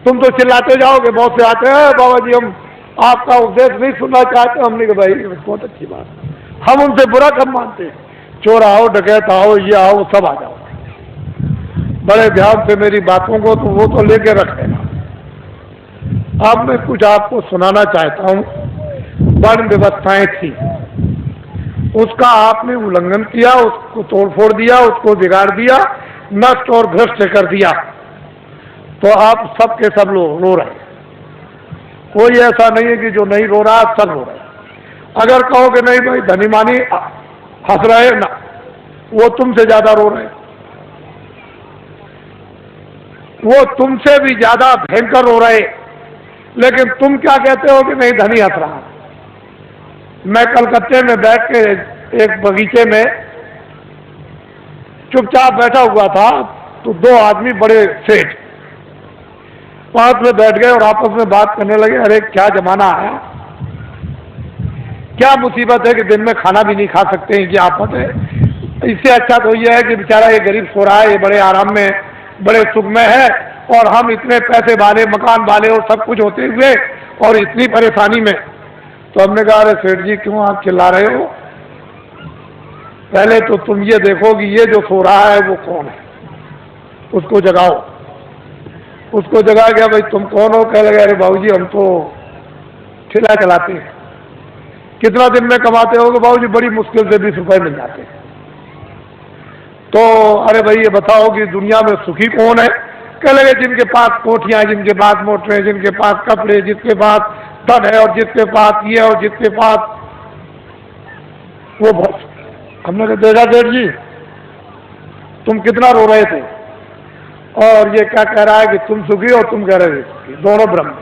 तुम तो चिल्लाते जाओगे, बहुत से आते हैं बाबा जी हम आपका उपदेश नहीं सुनना चाहते। हमने कहा भाई बहुत अच्छी बात, हम उनसे बुरा कब मानते। चोर आओ, डकैत आओ, ये आओ, सब आ जाओ, बड़े ध्यान से मेरी बातों को तो वो तो लेके रख लेना। अब मैं कुछ आपको सुनाना चाहता हूँ। वर्ण व्यवस्थाएं थी, उसका आपने उल्लंघन किया, उसको तोड़फोड़ दिया, उसको बिगाड़ दिया, नष्ट और भ्रष्ट कर दिया, तो आप सब के सब लोग रो रहे हैं। कोई ऐसा नहीं है कि जो नहीं रो रहा, सब रो रहे हैं। अगर कहो कि नहीं भाई धनी मानी हंस रहे ना, वो तुमसे ज्यादा रो रहे हैं, वो तुमसे भी ज्यादा भयंकर रो रहे। लेकिन तुम क्या कहते हो कि नहीं धनी हंस रहा। मैं कलकत्ते में बैठ के एक बगीचे में चुपचाप बैठा हुआ था, तो दो आदमी बड़े सेठ पास में बैठ गए और आपस में बात करने लगे। अरे क्या जमाना आया, क्या मुसीबत है कि दिन में खाना भी नहीं खा सकते हैं, क्या आफत है। इससे अच्छा तो यह है कि बेचारा ये गरीब सो रहा है, ये बड़े आराम में बड़े सुख में है, और हम इतने पैसे वाले, मकान वाले और सब कुछ होते हुए और इतनी परेशानी में। तो हमने कहा अरे सेठ जी क्यों आप चिल्ला रहे हो, पहले तो तुम ये देखो कि ये जो सो रहा है वो कौन है, उसको जगाओ। उसको जगा गया, भाई तुम कौन हो। कह लगे अरे बाबूजी हम तो ठेला चलाते हैं। कितना दिन में कमाते हो? बाबूजी बड़ी मुश्किल से 20 रुपए मिल जाते हैं। तो अरे भाई ये बताओ कि दुनिया में सुखी कौन है? कह लगे जिनके पास कोठियां, जिनके पास मोटरें, जिनके पास कपड़े, जिसके पास धन है, और जिसके पास ये और जिसके पास वो बहुत। हमने कहा देखा सेठ जी तुम कितना रो रहे थे, और ये क्या कह रहा है कि तुम सुखी और तुम कह रहे थे सुखी, दोनों ब्रह्म,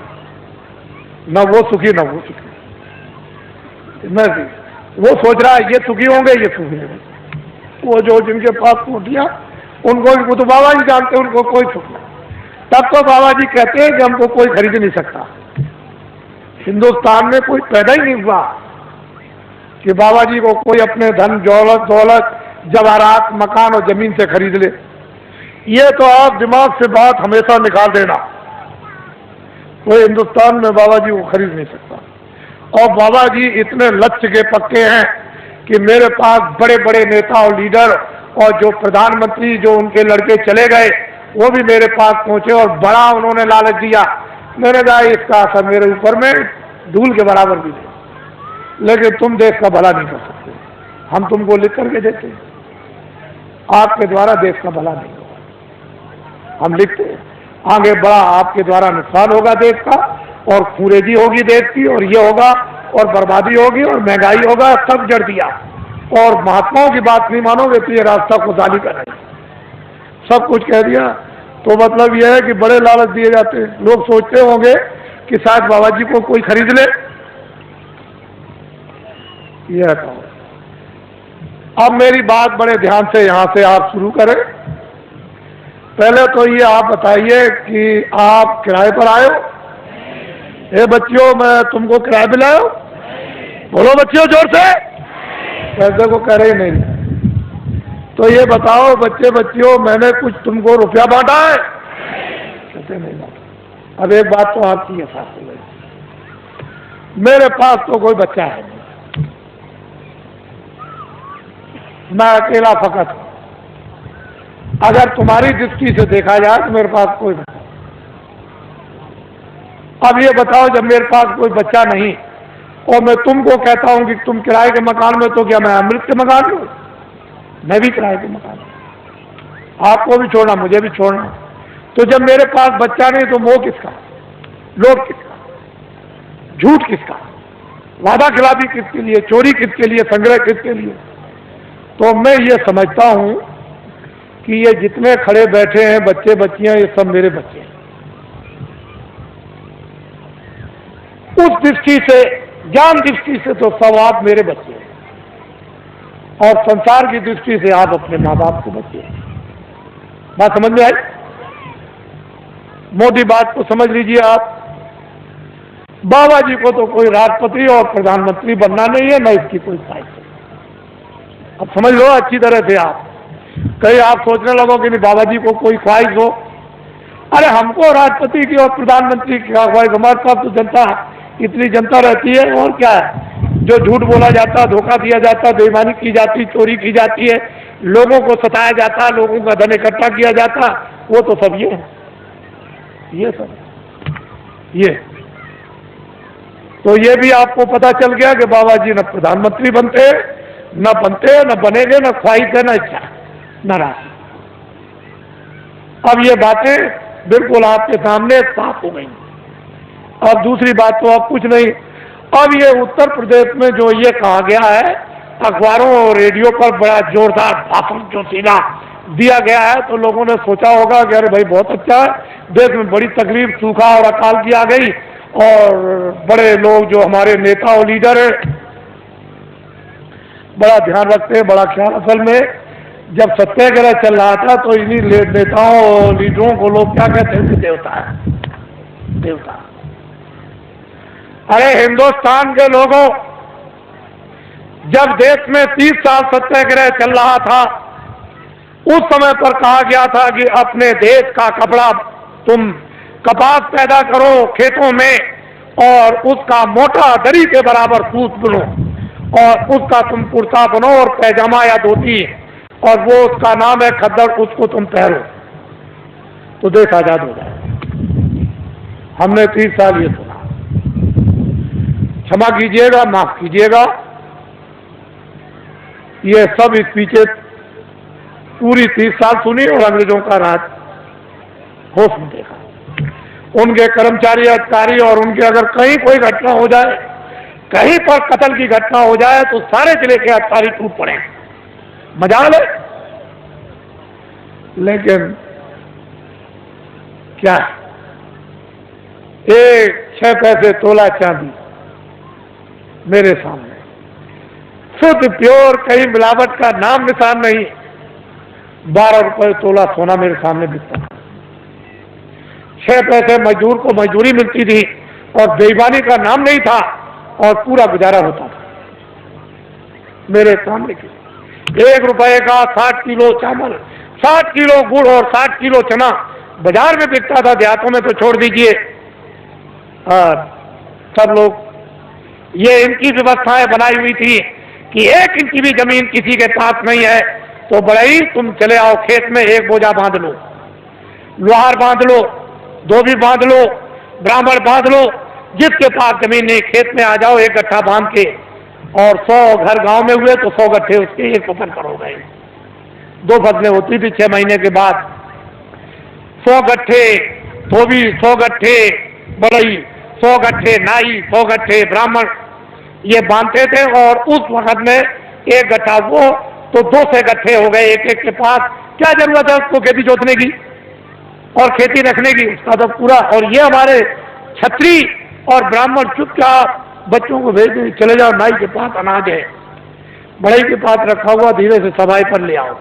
न वो सुखी न वो सुखी। मैं वो सोच रहा है ये सुखी होंगे, ये सुखी होंगे। वो जो जिनके पास कोठियां, उनको वो तो बाबा जी जानते हैं, उनको कोई सुख नहीं। तब तो बाबा जी कहते हैं कि हमको कोई खरीद नहीं सकता। हिंदुस्तान में कोई पैदा ही नहीं हुआ कि बाबा जी को कोई अपने धन दौलत जवाहरात मकान और जमीन से खरीद ले। ये तो आप दिमाग से बात हमेशा निकाल देना, कोई हिंदुस्तान में बाबा जी को खरीद नहीं सकता। और बाबा जी इतने लक्ष्य के पक्के हैं कि मेरे पास बड़े बड़े नेता और लीडर और जो प्रधानमंत्री जो उनके लड़के चले गए वो भी मेरे पास पहुंचे और बड़ा उन्होंने लालच दिया। मैंने कहा इसका असर मेरे ऊपर में धूल के बराबर भी नहीं, लेकिन तुम देश का भला नहीं कर सकते, हम तुमको लिख करके देते हैं, आपके द्वारा देश का भला नहीं होगा। हम लिखते हैं आगे बड़ा आपके द्वारा नुकसान होगा देश का, और खूरेजी होगी देश की, और ये होगा और बर्बादी होगी और महंगाई होगा, सब जड़ दिया। और महात्माओं की बात नहीं मानोगे तो ये रास्ता खुदाली का नहीं, सब कुछ कह दिया। तो मतलब यह है कि बड़े लालच दिए जाते हैं। लोग सोचते होंगे कि शायद बाबा जी को कोई खरीद ले। यह कहो। अब मेरी बात बड़े ध्यान से यहां से आप शुरू करें। पहले तो ये आप बताइए कि आप किराए पर आए हो? ए बच्चियों मैं तुमको किराए पे लाया हूं? बोलो बच्चियों जोर से। पैसे को कह रही नहीं। तो ये बताओ बच्चे बच्चियों मैंने कुछ तुमको रुपया बांटा है? कहते नहीं बांटा। अब एक बात तो आपकी है साथ में, मेरे पास तो कोई बच्चा है नहीं, मैं अकेला फकत हूं। अगर तुम्हारी दृष्टि से देखा जाए तो मेरे पास कोई बच्चा। अब ये बताओ जब मेरे पास कोई बच्चा नहीं और मैं तुमको कहता हूं कि तुम किराए के मकान में, तो क्या मैं अमृत के मकान में? मैं भी किराए के मकान में, आपको भी छोड़ना मुझे भी छोड़ना। तो जब मेरे पास बच्चा नहीं तो मोह किसका, लोभ किसका, झूठ किसका, वादा खिलाफी किसके लिए, चोरी किसके लिए, संग्रह किसके लिए? तो मैं ये समझता हूं कि ये जितने खड़े बैठे हैं बच्चे बच्चियां, ये सब मेरे बच्चे हैं। उस दृष्टि से, ज्ञान दृष्टि से तो सब आप मेरे बच्चे हैं, और संसार की दृष्टि से आप अपने माँ बाप के बच्चे हैं। बात समझ में आई? मोटी बात को समझ लीजिए आप। बाबा जी को तो कोई राष्ट्रपति और प्रधानमंत्री बनना नहीं है, न इसकी कोई ख्वाहिश है। अब समझ लो अच्छी तरह से आप। कहीं आप सोचने लगो कि नहीं बाबा जी को कोई ख्वाहिश हो, अरे हमको राष्ट्रपति की और प्रधानमंत्री की भाई, हमारे पास तो जनता, इतनी जनता रहती है, और क्या है? जो झूठ बोला जाता, धोखा दिया जाता, बेईमानी की जाती, चोरी की जाती है, लोगों को सताया जाता, लोगों का धन इकट्ठा किया जाता, वो तो सब ये सब ये। तो ये भी आपको पता चल गया कि बाबा जी न प्रधानमंत्री बनते, न बनेंगे, न ख्वाहिश है, न इच्छा, न राशि। अब ये बातें बिल्कुल आपके सामने साफ हो गई। अब दूसरी बात तो अब कुछ नहीं। अब ये उत्तर प्रदेश में जो ये कहा गया है, अखबारों और रेडियो पर बड़ा जोरदार भाषण जो सीधा दिया गया है, तो लोगों ने सोचा होगा कि अरे भाई बहुत अच्छा है, देश में बड़ी तकलीफ, सूखा और अकाल की आ गई, और बड़े लोग जो हमारे नेता और लीडर है बड़ा ध्यान रखते हैं, बड़ा ख्याल। असल में जब सत्याग्रह चल रहा था तो इन्हीं नेताओं और लीडरों को लोग क्या कहते हैं? देवता है, देवता। अरे हिंदुस्तान के लोगों, जब देश में 30 साल सत्याग्रह चल रहा था, उस समय पर कहा गया था कि अपने देश का कपड़ा तुम कपास पैदा करो खेतों में, और उसका मोटा दरी के बराबर सूत बुनो, और उसका तुम कुर्ता बनो और पैजामा या धोती, और वो उसका नाम है खद्दर, उसको तुम पहनो तो देश आजाद हो जाए। हमने 30 साल ये सुना। क्षमा कीजिएगा, माफ कीजिएगा, ये सब स्पीचेस पूरी 30 साल सुनी और अंग्रेजों का राज होश में देखा। उनके कर्मचारी, अधिकारी, और उनके अगर कहीं कोई घटना हो जाए, कहीं पर कत्ल की घटना हो जाए, तो सारे जिले के अधिकारी टूट पड़े, मजाल है। लेकिन क्या, 6 पैसे तोला चांदी मेरे सामने, शुद्ध प्योर, कहीं मिलावट का नाम निशान नहीं, 12 रुपए तोला सोना मेरे सामने बिकता था। 6 पैसे मजदूर को मजदूरी मिलती थी, और बेईमानी का नाम नहीं था, और पूरा गुजारा होता था मेरे सामने की। 1 रुपए का 60 किलो चावल, 60 किलो गुड़ और 60 किलो चना बाजार में बिकता था, देहातों में तो छोड़ दीजिए। और सब लोग, ये इनकी व्यवस्थाएं बनाई हुई थी कि 1 इंच की भी जमीन किसी के पास नहीं है तो बड़ा ही तुम चले आओ खेत में, 1 बोझा बांध लो, लोहार बांध लो, धोबी बांध लो, ब्राह्मण बांध लो, जिसके पास जमीन नहीं खेत में आ जाओ, 1 गट्ठा बांध के। और 100 घर गांव में हुए तो 100 गट्ठे उसके 1 फसल पर हो गए। 2 फसलें होती थी 6 महीने के बाद। 100 गट्ठे धोबी, 100 गट्ठे बड़ई, 100 गट्ठे नाई, 100 गट्ठे ब्राह्मण, ये बांधते थे। और उस वक्त में 1 गट्ठा वो तो 200 गट्ठे हो गए एक के पास। क्या जरूरत है उसको खेती जोतने की और खेती रखने की, उसका तो पूरा। और ये हमारे छत्री और ब्राह्मण चुपचाप बच्चों को भेज दें, चले जाओ नाई के पास अनाज है, बड़ई के पास रखा हुआ, धीरे से सफाई पर ले आओ।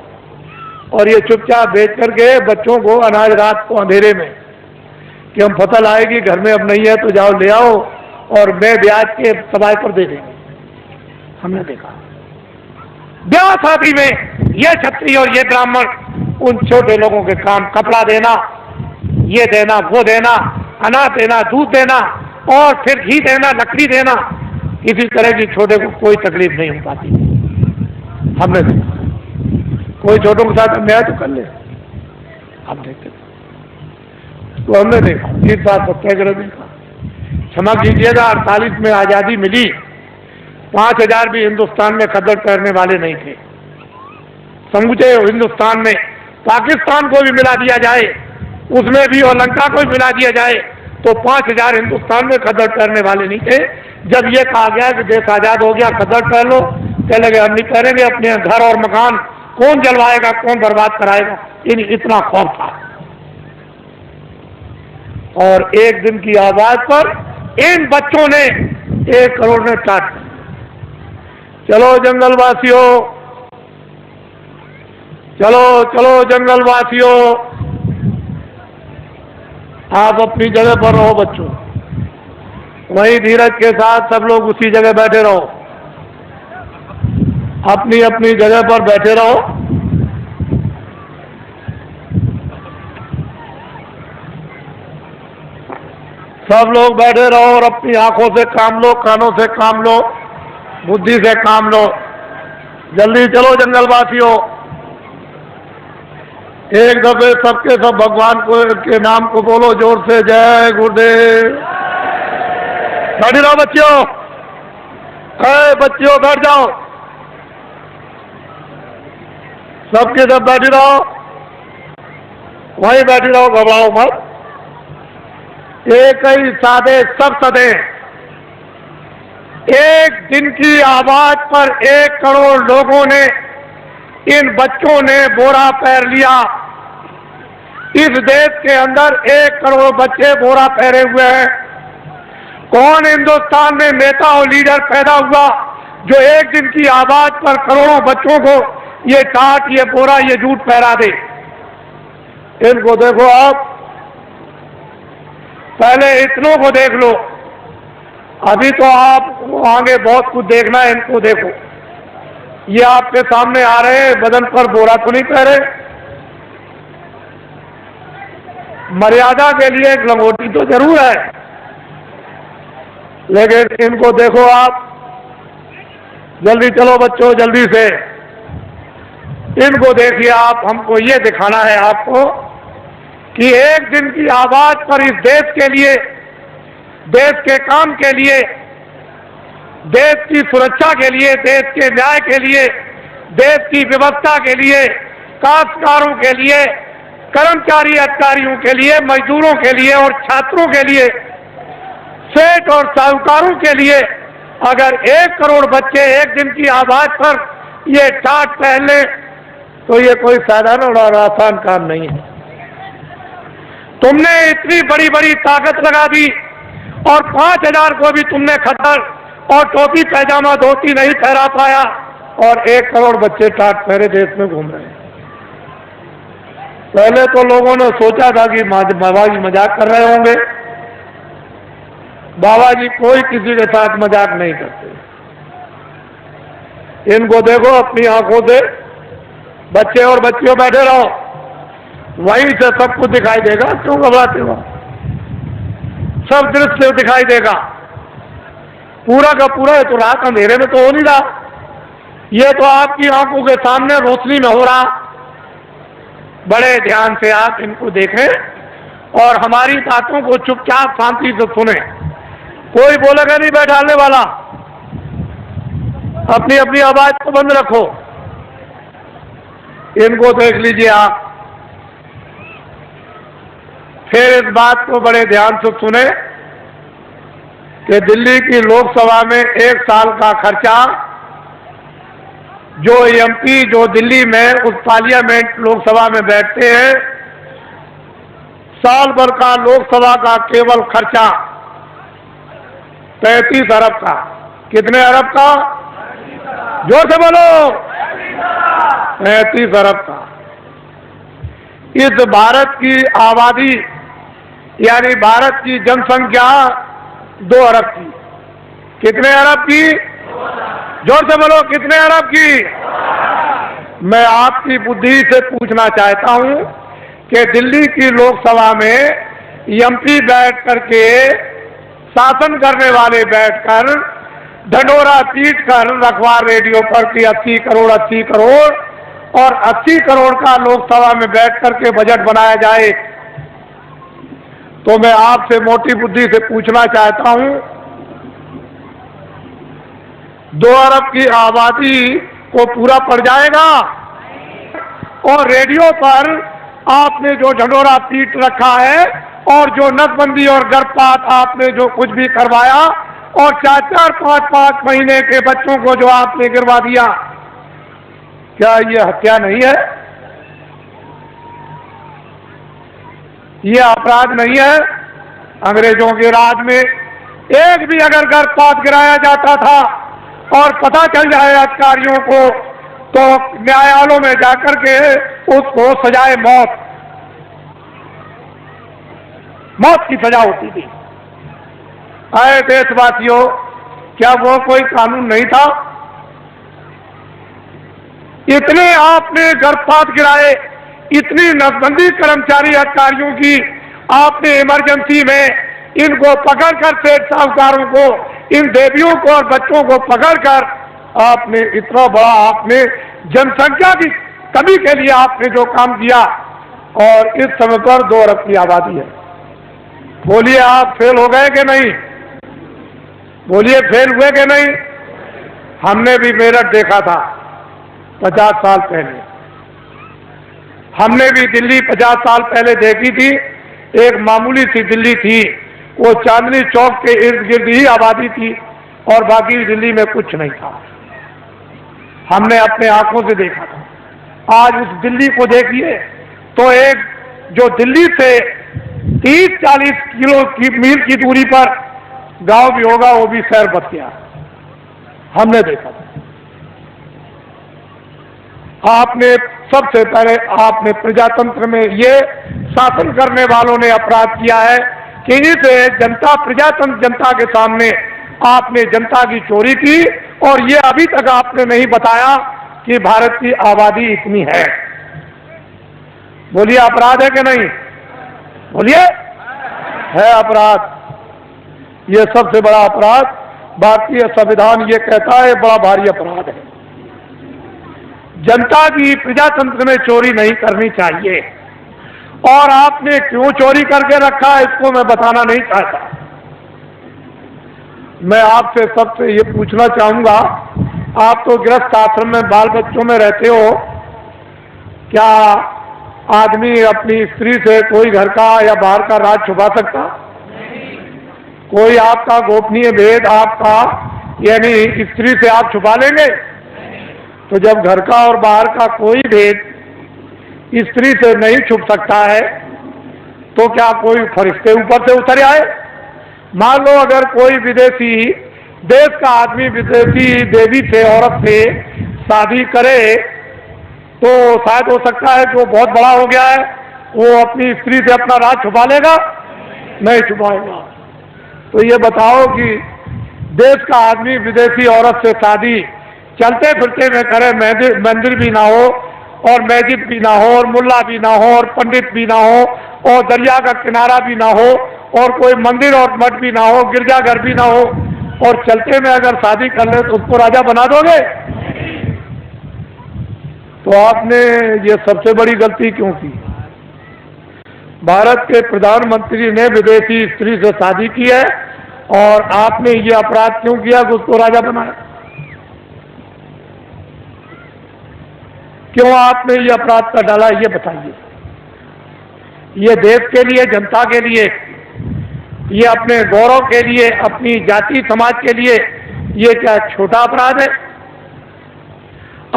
और ये चुपचाप बेच करके बच्चों को अनाज रात को अंधेरे में, कि हम फसल आएगी घर में अब नहीं है तो जाओ ले आओ, और मैं ब्याज के सफाई पर दे देंगे। हमने देखा ब्याह शादी में ये छत्री और ये ब्राह्मण उन छोटे लोगों के काम, कपड़ा देना, ये देना, वो देना, अनाज देना, दूध देना, और फिर घी देना, लकड़ी देना, किसी तरह की छोटे को कोई तकलीफ नहीं हो पाती। हमने देखा कोई छोटों के साथ अन्याय तो कर ले, हम देखते तो हमने देखा 30 साल सत्याग्रह देखा। क्षमा कीजिएगा, 48 में आजादी मिली, 5000 भी हिंदुस्तान में कदर करने वाले नहीं थे। समूचे हिंदुस्तान में पाकिस्तान को भी मिला दिया जाए, उसमें भी, और लंका को भी मिला दिया जाए, तो 5000 हिंदुस्तान में कदर करने वाले नहीं थे। जब ये कहा गया कि देश आजाद हो गया, कदर कर लो, कहने लगे हम नहीं करेंगे, अपने घर और मकान कौन जलवाएगा, कौन बर्बाद कराएगा, इतना खौफ था। और एक दिन की आवाज पर इन बच्चों ने 1 करोड़ ने टाट, चलो जंगलवासियों, चलो चलो जंगलवासियों, आप अपनी जगह पर रहो बच्चों, वही धीरज के साथ सब लोग उसी जगह बैठे रहो, अपनी अपनी जगह पर बैठे रहो। सब लोग बैठे रहो और अपनी आंखों से काम लो, कानों से काम लो, बुद्धि से काम लो। जल्दी चलो जंगलवासियों, एक दफे सबके सब भगवान को के नाम को बोलो जोर से, जय गुरुदेव। बैठ रहो बच्चियों, बच्चियों बैठ जाओ, सबके सब बैठ रहो, वहीं बैठ रहो, घबराओ मत। एक ही साधे सब सदे, एक दिन की आवाज पर 1 करोड़ लोगों ने, इन बच्चों ने बोरा पहन लिया। इस देश के अंदर 1 करोड़ बच्चे बोरा पहने हुए हैं। कौन हिंदुस्तान में नेता और लीडर पैदा हुआ जो एक दिन की आवाज पर करोड़ों बच्चों को ये टाट, ये बोरा, ये जूट पहरा दे? इनको देखो आप, पहले इतनों को देख लो, अभी तो आप आगे बहुत कुछ देखना है। इनको देखो, ये आपके सामने आ रहे हैं, बदन पर बोरा तो नहीं पहरे। मर्यादा के लिए एक लंगोटी तो जरूर है, लेकिन इनको देखो आप। जल्दी चलो बच्चों, जल्दी से इनको देखिए आप। हमको ये दिखाना है आपको कि एक दिन की आवाज पर इस देश के लिए, देश के काम के लिए, देश की सुरक्षा के लिए, देश के न्याय के लिए, देश की व्यवस्था के लिए, काश्तकारों के लिए, कर्मचारी अधिकारियों के लिए, मजदूरों के लिए और छात्रों के लिए, सेठ और साहूकारों के लिए, अगर 1 करोड़ बच्चे एक दिन की आवाज पर ये टाट पहन ले तो ये कोई साधारण और आसान काम नहीं है। तुमने इतनी बड़ी बड़ी ताकत लगा दी और 5000 को भी तुमने खतर और टोपी पैजामा धोती नहीं ठहरा पाया, और 1 करोड़ बच्चे टाट पहरे देश में घूम रहे हैं। पहले तो लोगों ने सोचा था कि बाबा जी मजाक कर रहे होंगे। बाबा जी कोई किसी के साथ मजाक नहीं करते। इनको देखो अपनी आंखों से, बच्चे और बच्चियों बैठे रहो, वहीं से सब कुछ दिखाई देगा। क्यों घबराते हो? सब दृश्य दिखाई देगा, पूरा का पूरा। ये तो रात अंधेरे में तो हो नहीं रहा, ये तो आपकी आंखों के सामने रोशनी में हो रहा। बड़े ध्यान से आप इनको देखें और हमारी बातों को चुपचाप शांति से सुने। कोई बोलेगा नहीं बैठाने वाला, अपनी अपनी आवाज को बंद रखो। इनको देख लीजिए आप, फिर इस बात को बड़े ध्यान से सुने कि दिल्ली की लोकसभा में 1 साल का खर्चा जो एमपी, जो दिल्ली में उस पार्लियामेंट लोकसभा में बैठते हैं, साल भर का लोकसभा का केवल खर्चा 35 अरब का। कितने अरब का? जोर से बोलो। 35 अरब का। इस भारत की आबादी यानी भारत की जनसंख्या 2 अरब की। कितने अरब की? जोर से बोलो, कितने अरब की? मैं आपकी बुद्धि से पूछना चाहता हूं कि दिल्ली की लोकसभा में एमपी बैठ करके, शासन करने वाले बैठकर ढंढोरा पीट कर अखबार रेडियो पर कि 80 करोड़ 80 करोड़ और 80 करोड़ का लोकसभा में बैठ करके बजट बनाया जाए, तो मैं आपसे मोटी बुद्धि से पूछना चाहता हूं, 2 अरब की आबादी को पूरा पड़ जाएगा? और रेडियो पर आपने जो ढंढोरा पीट रखा है और जो नसबंदी और गर्भपात आपने जो कुछ भी करवाया और 4-4, 5-5 महीने के बच्चों को जो आपने गिरवा दिया, क्या ये हत्या नहीं है? ये अपराध नहीं है? अंग्रेजों के राज में एक भी अगर गर्भपात गिराया जाता था और पता चल जाए अधिकारियों को, तो न्यायालयों में जाकर के उसको सजाए मौत की सजा होती थी। आए देशवासियों, क्या वो कोई कानून नहीं था? इतने आपने गर्भपात गिराए, इतनी नसबंदी कर्मचारी अधिकारियों की आपने इमरजेंसी में इनको पकड़कर सेठ साहूकारों को, इन देवियों को और बच्चों को पकड़कर आपने इतना बड़ा, आपने जनसंख्या की कमी के लिए आपने जो काम किया, और इस समय पर 2 अरब की आबादी है। बोलिए आप फेल हो गए कि नहीं? बोलिए फेल हुए कि नहीं? हमने भी मेरठ देखा था 50 साल पहले, हमने भी दिल्ली 50 साल पहले देखी थी। एक मामूली सी दिल्ली थी, वो चांदनी चौक के इर्द गिर्द ही आबादी थी और बाकी दिल्ली में कुछ नहीं था। हमने अपने आंखों से देखा था। आज उस दिल्ली को देखिए तो एक जो दिल्ली से 30-40 किलो की मील की दूरी पर गांव भी होगा, वो भी शहर बच गया। हमने देखा था। आपने सबसे पहले आपने प्रजातंत्र में ये शासन करने वालों ने अपराध किया है कि इस जनता प्रजातंत्र जनता के सामने आपने जनता की चोरी की, और ये अभी तक आपने नहीं बताया कि भारत की आबादी इतनी है। बोलिए अपराध है कि नहीं? बोलिए है अपराध। ये सबसे बड़ा अपराध भारतीय संविधान ये कहता है, बड़ा भारी अपराध है। जनता की प्रजातंत्र में चोरी नहीं करनी चाहिए, और आपने क्यों चोरी करके रखा है इसको मैं बताना नहीं चाहता। मैं आपसे सबसे ये पूछना चाहूंगा, आप तो गृहस्थ आश्रम में बाल बच्चों में रहते हो, क्या आदमी अपनी स्त्री से कोई घर का या बाहर का राज छुपा सकता? कोई आपका गोपनीय भेद आपका यानी स्त्री से आप छुपा लेंगे? तो जब घर का और बाहर का कोई भेद स्त्री से नहीं छुप सकता है, तो क्या कोई फरिश्ते ऊपर से उतर आए? मान लो अगर कोई विदेशी देश का आदमी विदेशी देवी से, औरत से शादी करे, तो शायद हो सकता है कि वो बहुत बड़ा हो गया है, वो अपनी स्त्री से अपना राज छुपा लेगा? नहीं छुपाएगा। तो ये बताओ कि देश का आदमी विदेशी औरत से शादी चलते फिरते में करे, मंदिर भी ना हो और मस्जिद भी ना हो और मुल्ला भी ना हो और पंडित भी ना हो और दरिया का किनारा भी ना हो और कोई मंदिर और मठ भी ना हो, गिरजाघर भी ना हो, और चलते में अगर शादी कर ले तो उसको राजा बना दोगे? तो आपने ये सबसे बड़ी गलती क्यों की? भारत के प्रधानमंत्री ने विदेशी स्त्री से शादी की है, और आपने ये अपराध क्यों किया कि उसको राजा बनाया? क्यों आपने ये अपराध कर डाला, ये बताइए। ये देश के लिए, जनता के लिए, ये अपने गौरव के लिए, अपनी जाति समाज के लिए ये क्या छोटा अपराध है?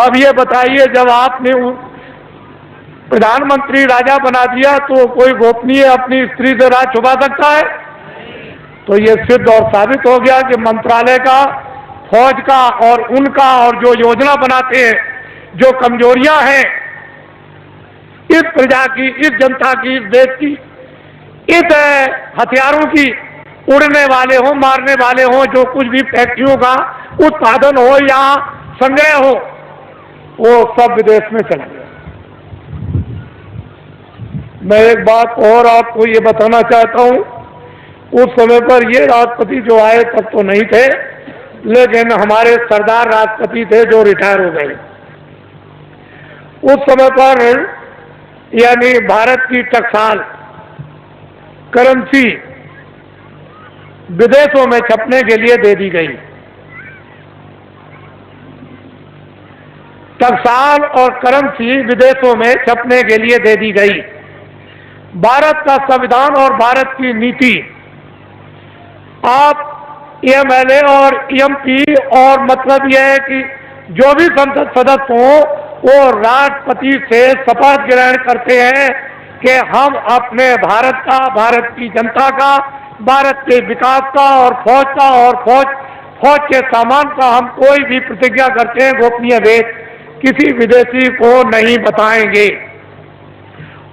अब ये बताइए, जब आपने प्रधानमंत्री राजा बना दिया तो कोई गोपनीय अपनी स्त्री से राज छुपा सकता है? तो ये सिद्ध और साबित हो गया कि मंत्रालय का, फौज का और उनका, और जो योजना बनाते हैं, जो कमजोरियां हैं इस प्रजा की, इस जनता की, इस देश की, इस हथियारों की, उड़ने वाले हो, मारने वाले हो, जो कुछ भी फैक्ट्रियों का उत्पादन हो या संग्रह हो, वो सब विदेश में चला गया। मैं एक बात और आपको ये बताना चाहता हूं, उस समय पर ये राष्ट्रपति जो आए तब तो नहीं थे, लेकिन हमारे सरदार राष्ट्रपति थे जो रिटायर हो गए। उस समय पर यानी भारत की टकसाल करेंसी विदेशों में छपने के लिए दे दी गई। टकसाल और करेंसी विदेशों में छपने के लिए दे दी गई। भारत का संविधान और भारत की नीति, आप एमएलए और एमपी, और मतलब यह है कि जो भी संसद सदस्य हो वो राष्ट्रपति से शपथ ग्रहण करते हैं कि हम अपने भारत का, भारत की जनता का, भारत के विकास का और फौज के सामान का हम कोई भी प्रतिज्ञा करते हैं गोपनीय भेद किसी विदेशी को नहीं बताएंगे,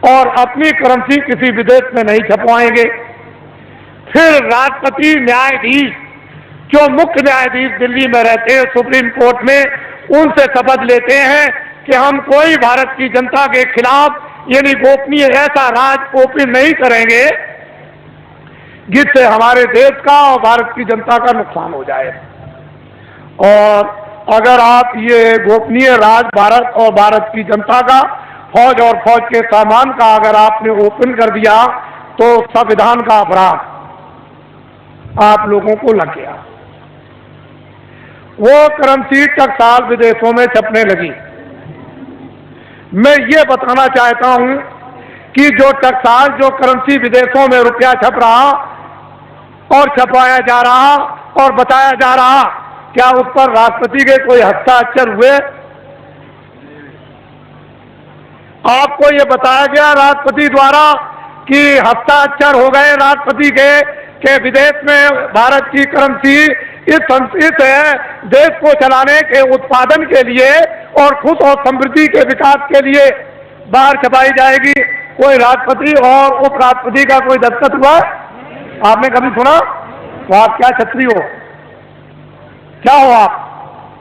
और अपनी करेंसी किसी विदेश में नहीं छपवाएंगे। फिर राष्ट्रपति न्यायाधीश, जो मुख्य न्यायाधीश दिल्ली में रहते हैं सुप्रीम कोर्ट में, उनसे शपथ लेते हैं कि हम कोई भारत की जनता के खिलाफ यानी गोपनीय ऐसा राज ओपन नहीं करेंगे जिससे हमारे देश का और भारत की जनता का नुकसान हो जाए। और अगर आप ये गोपनीय राज भारत और भारत की जनता का फौज और फौज के सामान का अगर आपने ओपन कर दिया तो संविधान का अपराध आप लोगों को लग गया। वो करेंसी टकसाल विदेशों में छपने लगी। मैं ये बताना चाहता हूं कि जो टकसाल, जो करेंसी विदेशों में रुपया छप रहा और छपाया जा रहा और बताया जा रहा, क्या उस पर राष्ट्रपति के कोई हस्ताक्षर हुए? आपको ये बताया गया राष्ट्रपति द्वारा कि हस्ताक्षर हो गए राष्ट्रपति के विदेश में भारत की करेंसी इस देश को चलाने के उत्पादन के लिए और खुद और समृद्धि के विकास के लिए बाहर छपाई जाएगी। कोई राष्ट्रपति और उपराष्ट्रपति का कोई दस्तखत हुआ? आपने कभी सुना? तो आप क्या छत्री हो? क्या हो आप?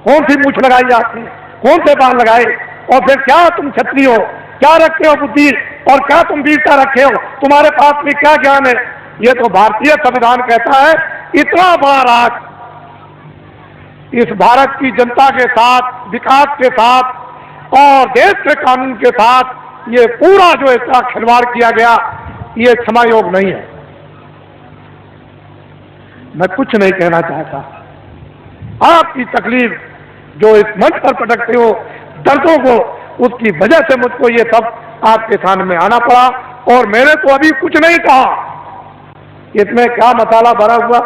कौन सी मूछ लगाई आपने? कौन से बाल लगाए? और फिर क्या तुम छत्री हो? क्या रखे हो बुद्धि और क्या तुम वीरता रखे हो? तुम्हारे पास में क्या ज्ञान है? ये तो भारतीय संविधान कहता है। इतना बड़ा राज इस भारत की जनता के साथ, विकास के साथ और देश के कानून के साथ ये पूरा जो इसका खिलवाड़ किया गया, ये क्षमा योग नहीं है। मैं कुछ नहीं कहना चाहता। आपकी तकलीफ जो इस मंच पर पटकते हो, दर्दों को, उसकी वजह से मुझको ये सब आपके सामने आना पड़ा। और मैंने तो अभी कुछ नहीं कहा, इसमें क्या मसाला भरा हुआ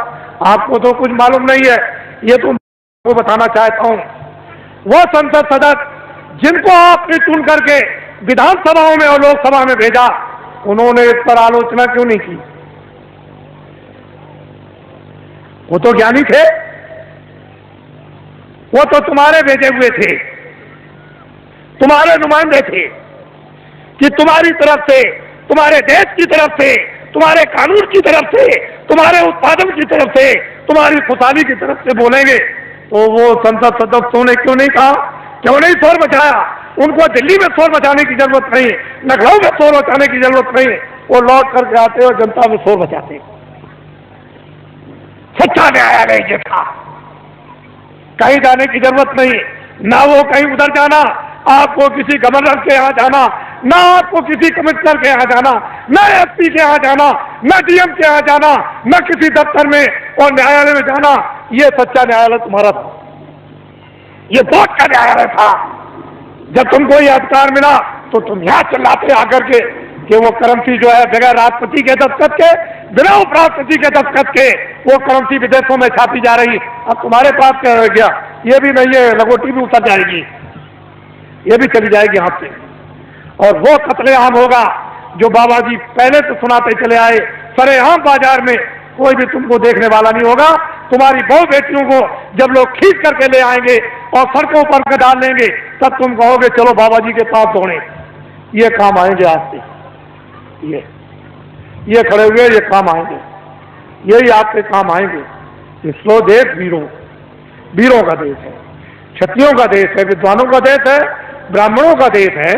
आपको तो कुछ मालूम नहीं है। ये तो मैं बताना चाहता हूं, वो संसद सदस्य जिनको आपने चुन करके विधानसभाओं में और लोकसभा में भेजा, उन्होंने इस पर आलोचना क्यों नहीं की? वो तो ज्ञानी थे, वो तो तुम्हारे भेजे हुए थे, तुम्हारे नुमाइंदे थे कि तुम्हारी तरफ से, तुम्हारे देश की तरफ से, तुम्हारे कानून की तरफ से, तुम्हारे उत्पादन की तरफ से, तुम्हारी खुशहाली की तरफ से बोलेंगे। तो वो संसद सदस्यों ने क्यों नहीं कहा? क्यों नहीं शोर मचाया? उनको दिल्ली में शोर मचाने की जरूरत नहीं, लखनऊ में शोर मचाने की जरूरत नहीं। वो लौट करके आते और जनता में शोर मचाते। सच्चा न्यायालय ये था, कहीं जाने की जरूरत नहीं, ना वो कहीं उधर जाना, आपको किसी गवर्नर के यहाँ जाना, ना आपको किसी कमिश्नर के यहाँ जाना, ना एसपी के यहाँ जाना, ना डीएम के यहाँ जाना, ना किसी दफ्तर में और न्यायालय में जाना। ये सच्चा न्यायालय तुम्हारा था, ये वोट का न्यायालय था। जब तुमको ये अधिकार मिला तो तुम यहाँ चिल्लाते आकर के कि वो करेंसी जो है बगैर राष्ट्रपति के दस्तखत के, बिना उपराष्ट्रपति के दस्तखत के वो करेंसी विदेशों में छापी जा रही। अब तुम्हारे पास क्या रह गया? ये भी नहीं है, लंगोटी भी उतर जाएगी, ये भी चली जाएगी हाथ से। और वो कत्लेआम होगा जो बाबा जी पहले से सुनाते चले आए। सरेआम बाजार में कोई भी तुमको देखने वाला नहीं होगा। तुम्हारी बहु बेटियों को जब लोग खींच करके ले आएंगे और सड़कों पर डाल लेंगे, तब तुम कहोगे चलो बाबा जी के पास दौड़े। ये काम आएंगे आपसे, ये खड़े हुए ये काम आएंगे, यही आपके काम आएंगे। इसरो देश वीरों का देश है, क्षत्रियों का देश है, विद्वानों का देश है, ब्राह्मणों का देश है,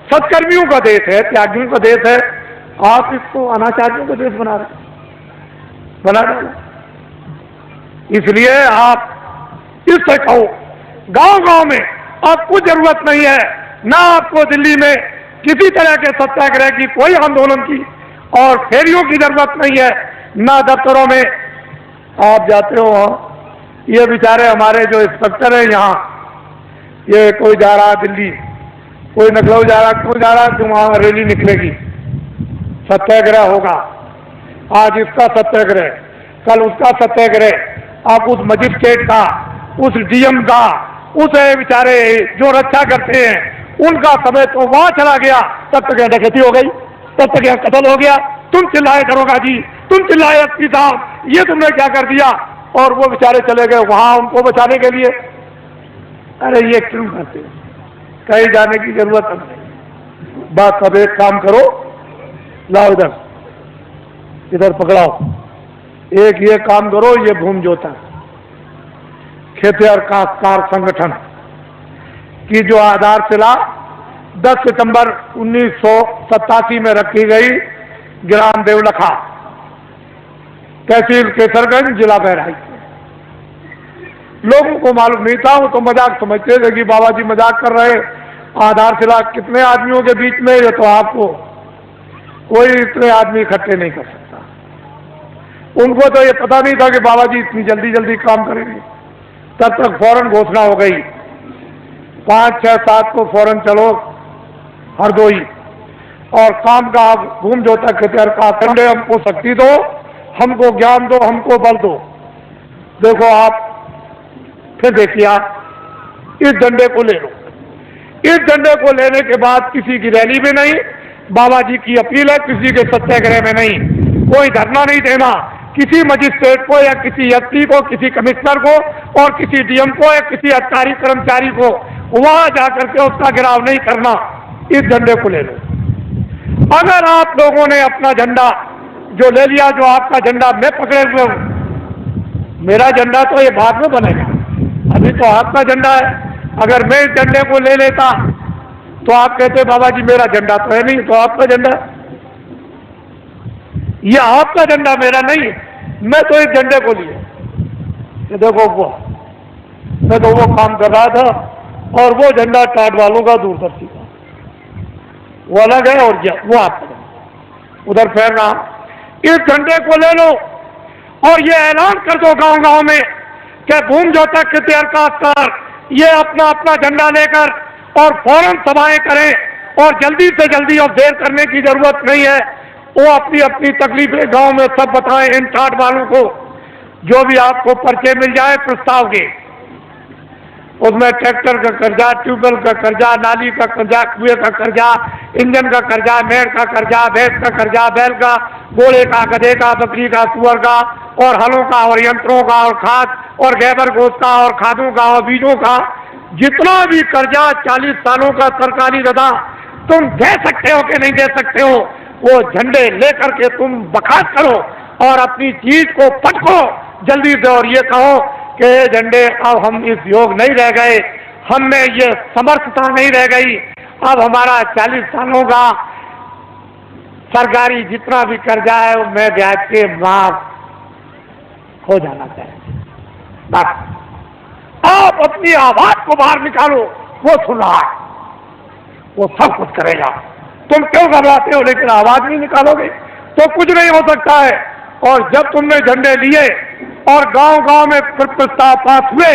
सत्कर्मियों का देश है, त्यागियों का देश है। आप इसको अनाचार्यों का देश बना डाला। इसलिए आप इससे कहो, गांव-गांव में आपको जरूरत नहीं है, ना आपको दिल्ली में किसी तरह के सत्याग्रह की, कोई आंदोलन की और फेरियों की जरूरत नहीं है, ना दफ्तरों में आप जाते हो। ये बेचारे हमारे जो इंस्पेक्टर है यहाँ, ये कोई जा रहा दिल्ली, कोई लखनऊ जा रहा, कोई जा रहा, तो वहां रैली निकलेगी, सत्याग्रह होगा। आज इसका सत्याग्रह, कल उसका सत्याग्रह। आप उस मजिस्ट्रेट का, उस डीएम का, उस बेचारे जो रक्षा करते हैं, उनका समय तो वहां चला गया, तब तक डकैती हो गई, तब तक यहाँ कत्ल हो गया। तुम चिल्लाए दरोगा जी, तुम चिल्लाए एसपी साहब, ये तुमने क्या कर दिया? और वो बेचारे चले गए वहां उनको बचाने के लिए। अरे ये क्यों करते? कहीं जाने की जरूरत नहीं। बस अब एक काम करो, लाओ इधर पकड़ाओ, एक ये काम करो, ये भूमि जोता खेतिहर काश्तकार संगठन की जो आधारशिला 10 सितंबर 1987 में रखी गई ग्राम देवलखा, तहसील केसरगंज, जिला बहराइच। लोगों को मालूम नहीं था, वो तो मजाक समझते थे कि बाबा जी मजाक कर रहे, आधारशिला कितने आदमियों के बीच में, ये तो आपको कोई इतने आदमी इकट्ठे नहीं कर सकता। उनको तो ये पता नहीं था कि बाबा जी इतनी जल्दी जल्दी काम करेंगे। तब तक फौरन घोषणा हो गई, 5, 6, 7 को फौरन चलो हरदोई, और काम का भूम जोता खतियार का खंडे, हमको शक्ति दो, हमको ज्ञान दो, हमको बल दो। देखो आप फिर देखिए, आप इस झंडे को ले लो। इस झंडे को लेने के बाद किसी की रैली में नहीं, बाबा जी की अपील है, किसी के सत्याग्रह में नहीं, कोई धरना नहीं देना, किसी मजिस्ट्रेट को या किसी एसपी को, किसी कमिश्नर को और किसी डीएम को या किसी अधिकारी कर्मचारी को वहां जाकर के उसका गिराव नहीं करना। इस झंडे को ले लो। अगर आप लोगों ने अपना झंडा जो ले लिया, जो आपका झंडा मैं पकड़े हुए हूं, मेरा झंडा तो ये बाद में बनेगा, अभी तो आपका झंडा है। अगर मैं इस झंडे को ले लेता तो आप कहते बाबा जी मेरा झंडा तो है नहीं, तो आपका झंडा, ये आपका झंडा मेरा नहीं, मैं तो इस झंडे को लिए। तो देखो वो, मैं तो वो काम कर रहा था, और वो झंडा टाट वालों का, दूरदर्शी का, वो अलग है, और वो आपका उधर फैलना। इस झंडे को ले लो और ये ऐलान कर दो गांव गांव में कि भूम जोता खतियार का अस्कार ये अपना अपना झंडा लेकर और फौरन सभाएं करें, और जल्दी से जल्दी, और देर करने की जरूरत नहीं है। वो अपनी अपनी तकलीफें गांव में सब बताएं इन टाट वालों को। जो भी आपको पर्चे मिल जाए प्रस्ताव के, उसमें ट्रैक्टर का कर्जा, ट्यूबवेल का कर्जा, नाली का कर्जा, कुएं का कर्जा, इंजन का कर्जा, मेड़ का कर्जा, भैंस का कर्जा, बैल का, घोड़े का, गधे का, बकरी का, सुअर का, और हलों का, और यंत्रों का, और खाद और गैबर गोश्त का, और खादों का, और बीजों का, जितना भी कर्जा 40 सालों का सरकारी रदा तुम दे सकते हो कि नहीं दे सकते हो, वो झंडे लेकर के तुम बखास्त करो और अपनी चीज को पटको जल्दी से, और ये कहो कि झंडे अब हम इस योग नहीं रह गए, हम में ये समर्थता नहीं रह गई, अब हमारा 40 सालों का सरकारी जितना भी कर्जा है वो मैं ब्याज के माफ हो जाना चाहिए। बस आप अपनी आवाज को बाहर निकालो, वो सुन रहा है, वो सब कुछ करेगा। तुम क्यों घबराते हो, लेकिन आवाज नहीं निकालोगे तो कुछ नहीं हो सकता है। और जब तुमने झंडे लिए और गांव गांव में प्रस्ताव पास हुए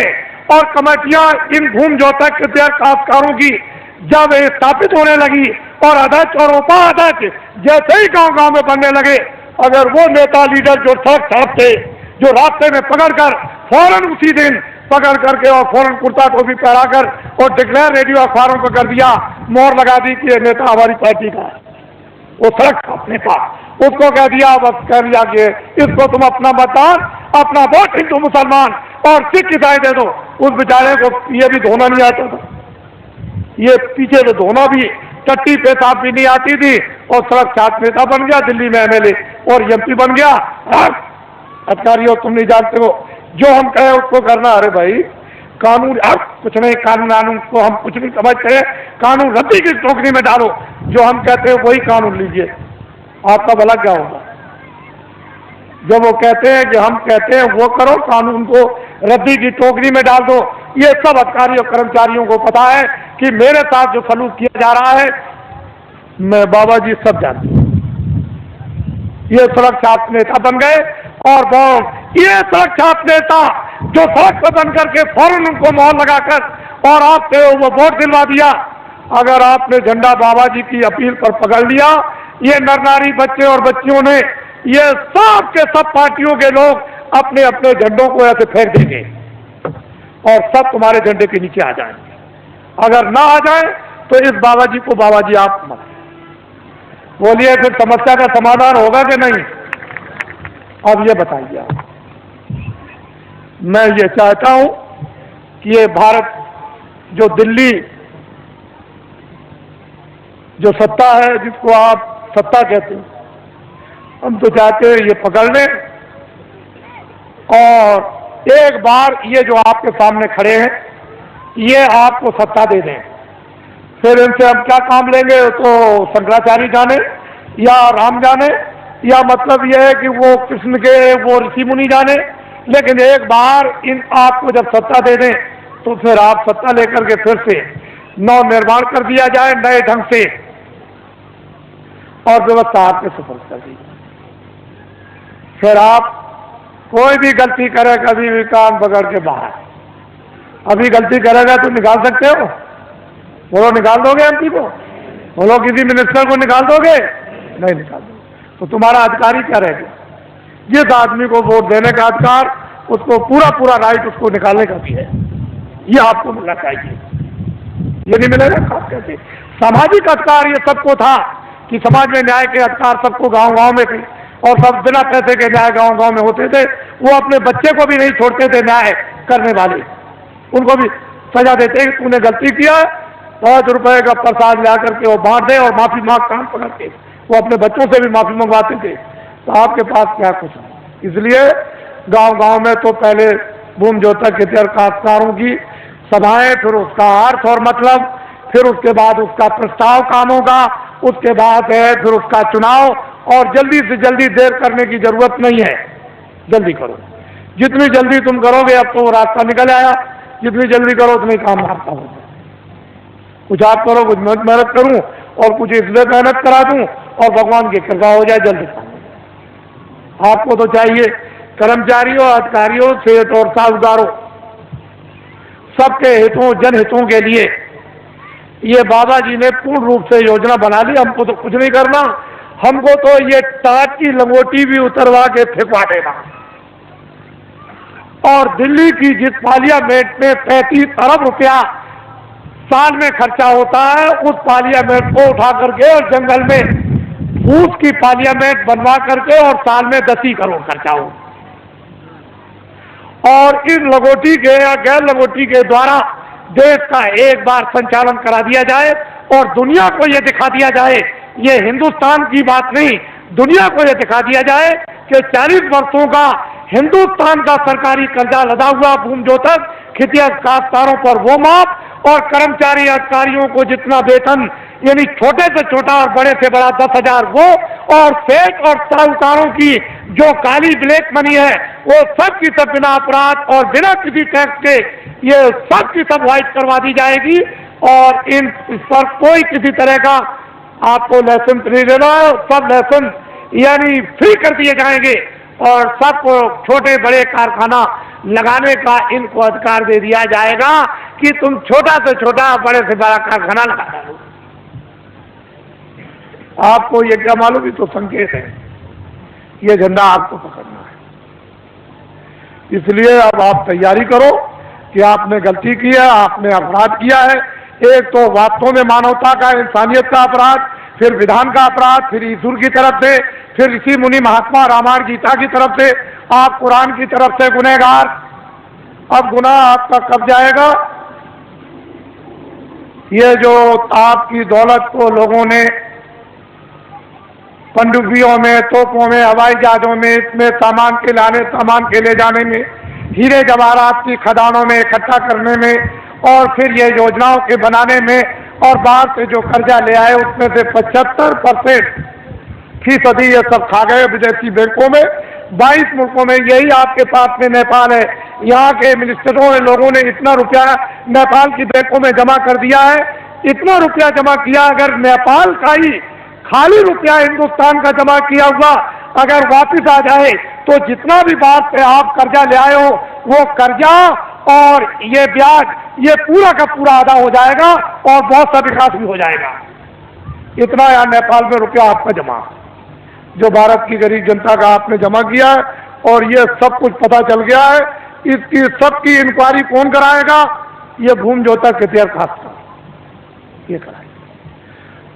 और कमेटियां इन भूम जोता खतियार काश्तकारों की जब स्थापित होने लगी और अध्यक्ष और उपाध्यक्ष जैसे ही गांव गांव में बनने लगे, अगर वो नेता लीडर जो सड़क थे, जो रास्ते में पकड़कर फौरन उसी दिन पकड़ करके और फौरन कुर्ता टोपी पहनाकर और डिक्लेयर रेडियो अखबारों पर कर दिया, मोहर लगा दी कि ये नेता हमारी पार्टी का है, वो सड़क था अपने पास, उसको कह दिया, बस कह दिया कि इसको तुम अपना मतदान, अपना वोट हिंदू मुसलमान और सिख ईसाई दे दो। उस बेचारे को ये भी धोना नहीं आता था, ये पीछे से धोना भी, टट्टी पेशाब भी नहीं आती थी, और सड़क छात्र नेता बन गया, दिल्ली में एमएलए और एमपी बन गया। अधिकारियों तुम नहीं जानते हो, जो हम कहें उसको करना। अरे भाई कानून, अब कुछ नहीं, कानून को हम कुछ नहीं समझते, कानून रद्दी की टोकरी में डालो, जो हम कहते हैं वही कानून लीजिए, आपका भला क्या होगा। जब वो कहते हैं कि हम कहते हैं वो करो, कानून को रद्दी की टोकरी में डाल दो। ये सब अधिकारी और कर्मचारियों को पता है कि मेरे साथ जो सलूक किया जा रहा है, मैं बाबा जी सब जानते हैं। ये सड़क छाप नेता बन गए, और ये सड़क छाप नेता जो सड़क पर बन करके फौरन उनको मोहर लगाकर और आपसे वो वोट दिलवा दिया। अगर आपने झंडा बाबा जी की अपील पर पकड़ लिया, ये नर नारी बच्चे और बच्चियों ने, ये सब के सब पार्टियों के लोग अपने अपने झंडों को ऐसे फेंक देंगे और सब तुम्हारे झंडे के नीचे आ जाएंगे। अगर ना आ जाए तो इस बाबा जी को बाबा जी आप बोलिए, फिर समस्या का समाधान होगा कि नहीं? अब ये बताइए आप। मैं ये चाहता हूं कि ये भारत जो दिल्ली जो सत्ता है, जिसको आप सत्ता कहते हैं, हम तो चाहते हैं ये पकड़ लें और एक बार ये जो आपके सामने खड़े हैं ये आपको सत्ता दे दें। फिर इनसे हम क्या काम लेंगे तो शंकराचार्य जाने या राम जाने, या मतलब यह है कि वो कृष्ण के वो ऋषि मुनि जाने, लेकिन एक बार इन आपको जब सत्ता दे दें तो फिर आप सत्ता लेकर के फिर से नव निर्माण कर दिया जाए नए ढंग से और व्यवस्था आपके सुपुर्द कर दी। फिर आप कोई भी गलती करे, कभी भी कान पकड़ के बाहर, अभी गलती करेगा तो निकाल सकते हो? बोलो, निकाल दोगे एमपी को? बोलो, किसी मिनिस्टर को निकाल दोगे? नहीं निकाल दोगे। तो तुम्हारा अधिकार ही क्या रह गया? जिस आदमी को वोट देने का अधिकार, उसको पूरा पूरा राइट उसको निकालने का भी है, ये आपको मिलना चाहिए। ये नहीं मिलेगा खास करके सामाजिक अधिकार ये सबको था कि समाज में न्याय के अधिकार सबको गांव गांव में थे और सब बिना पैसे के न्याय गांव गांव में होते थे। वो अपने बच्चे को भी नहीं छोड़ते थे न्याय करने वाले, उनको भी सजा देते कि तूने गलती किया, 5 रुपए का प्रसाद ला करके वो बांट दे और माफी मांग कान पकड़ के वो अपने बच्चों से भी माफी मंगवाते थे। तो आपके पास क्या कुछ है? इसलिए गांव गांव में तो पहले भूमि जोतक हितैषी काश्तकारों की सभाएं, फिर उसका अर्थ और मतलब, फिर उसके बाद उसका प्रस्ताव काम होगा, उसके बाद है फिर उसका चुनाव। और जल्दी से जल्दी देर करने की जरूरत नहीं है, जल्दी करो। जितनी जल्दी तुम करोगे, अब तो वो रास्ता निकल आया, जितनी जल्दी करो उतनी काम आपका होगा। कुछ आप करो, कुछ मैं मेहनत करूं और कुछ इसलिए मेहनत करा दूं और भगवान की कृपा हो जाए जल्दी काम। आपको तो चाहिए कर्मचारियों, अधिकारियों, सेठ और साहूकारों सबके हितों, जनहितों के लिए ये बाबा जी ने पूर्ण रूप से योजना बना ली। हमको तो कुछ नहीं करना, हमको तो ये टाट की लंगोटी भी उतरवा के फेंकवा देना। और दिल्ली की जिस पार्लियामेंट में 35 अरब रुपया साल में खर्चा होता है, उस पार्लियामेंट को उठा करके और जंगल में फूस की पार्लियामेंट बनवा करके और साल में 10 ही करोड़ खर्चा हो। और इन लंगोटी के या गैर लंगोटी के द्वारा देश का एक बार संचालन करा दिया जाए और दुनिया को यह दिखा दिया जाए, ये हिंदुस्तान की बात नहीं, दुनिया को यह दिखा दिया जाए कि 40 वर्षों का हिंदुस्तान का सरकारी कर्जा लदा हुआ भूमि जोतक हितैषी काश्तकारों पर वो माफ और कर्मचारी अधिकारियों को जितना वेतन, यानी छोटे से छोटा और बड़े से बड़ा 10,000 वो, और सेठ और साहूकारों की जो काली ब्लैक मनी है वो सब की सब बिना अपराध और बिना किसी टैक्स के ये सब की सब वाइट करवा दी जाएगी। और इन पर कोई किसी तरह का आपको लाइसेंस नहीं देना है, सब लाइसेंस यानी फ्री कर दिए जाएंगे और सबको छोटे बड़े कारखाना लगाने का इनको अधिकार दे दिया जाएगा कि तुम छोटा से छोटा बड़े से बड़ा कारखाना लगा दो। आपको ये क्या मालूम, ये तो संकेत है, ये झंडा आपको पकड़ना है। इसलिए अब आप तैयारी करो कि आपने गलती की है, आपने अपराध किया है। एक तो वास्तव में मानवता का, इंसानियत का अपराध, फिर विधान का अपराध, फिर ईश्वर की तरफ से, फिर ऋषि मुनि महात्मा रामायण गीता की तरफ से, आप कुरान की तरफ से गुनहगार। अब गुनाह आपका कब जाएगा? ये जो आपकी दौलत को लोगों ने पनडुब्बियों में, तोपों में, हवाई जहाजों में, इसमें सामान के लाने, सामान के ले जाने में, हीरे जवाहरात की खदानों में इकट्ठा करने में और फिर ये योजनाओं के बनाने में और बाहर से जो कर्जा ले आए उसमें से 75% ये सब खा गए विदेशी बैंकों में। 22 मुल्कों में, यही आपके पास में नेपाल है, यहाँ के मिनिस्टरों ने, लोगों ने इतना रुपया नेपाल की बैंकों में जमा कर दिया है। इतना रुपया जमा किया, अगर नेपाल का ही खाली रुपया हिंदुस्तान का जमा किया हुआ अगर वापिस आ जाए तो जितना भी बात से आप कर्जा ले आए हो वो कर्जा और ये ब्याज ये पूरा का पूरा अदा हो जाएगा और बहुत सा विकास भी हो जाएगा। इतना यहाँ नेपाल में रुपया आपका जमा, जो भारत की गरीब जनता का आपने जमा किया है, और ये सब कुछ पता चल गया है। इसकी सबकी इंक्वायरी कौन कराएगा? ये भूमि जोतक हितैषी काश्तकार ये कराएगा।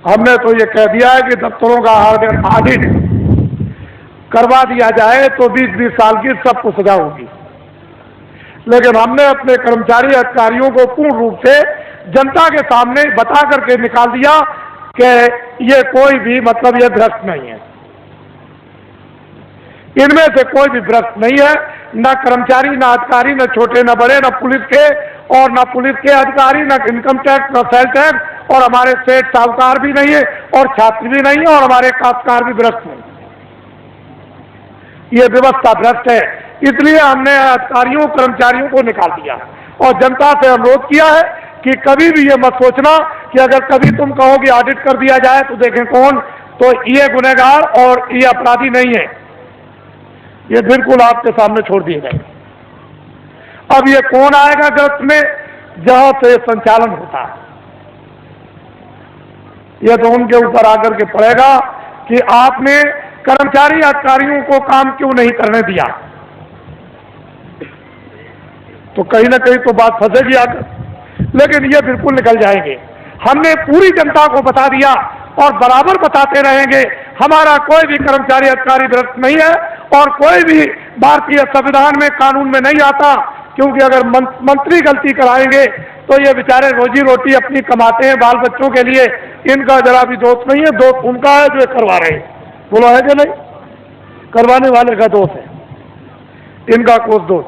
हमने तो ये कह दिया है कि दफ्तरों का ऑडिट करवा दिया जाए तो 20-20 साल की सबको सजा होगी, लेकिन हमने अपने कर्मचारी अधिकारियों को पूर्ण रूप से जनता के सामने बता करके निकाल दिया कि ये कोई भी मतलब ये भ्रष्ट नहीं है, इनमें से कोई भी भ्रष्ट नहीं है, न कर्मचारी, न अधिकारी, न छोटे न बड़े, न पुलिस के और न पुलिस के अधिकारी, न इनकम टैक्स, न सेल टैक्स, और हमारे सेठ साहूकार भी नहीं है और छात्र भी नहीं है और हमारे काश्तकार भी भ्रष्ट नहीं। ये व्यवस्था भ्रष्ट है। इसलिए हमने अधिकारियों कर्मचारियों को निकाल दिया और जनता से अनुरोध किया है कि कभी भी ये मत सोचना कि अगर कभी तुम कहो कि ऑडिट कर दिया जाए तो देखें कौन, तो ये गुनहगार और ये अपराधी नहीं है, ये बिल्कुल आपके सामने छोड़ दिए गए। अब ये कौन आएगा गलत में, जहां से संचालन होता है, यह तो उनके ऊपर आकर के पड़ेगा कि आपने कर्मचारी अधिकारियों को काम क्यों नहीं करने दिया, तो कहीं ना कहीं तो बात फंसेगी आकर, लेकिन ये बिल्कुल निकल जाएंगे। हमने पूरी जनता को बता दिया और बराबर बताते रहेंगे, हमारा कोई भी कर्मचारी अधिकारी भ्रष्ट नहीं है और कोई भी भारतीय संविधान में कानून में नहीं आता, क्योंकि अगर मंत्री गलती कराएंगे तो ये बेचारे रोजी रोटी अपनी कमाते हैं बाल बच्चों के लिए, इनका जरा भी दोष नहीं है, दोष उनका है जो करवा रहे हैं। बोलो है कि नहीं, करवाने वाले का दोष है, इनका कोई दोष।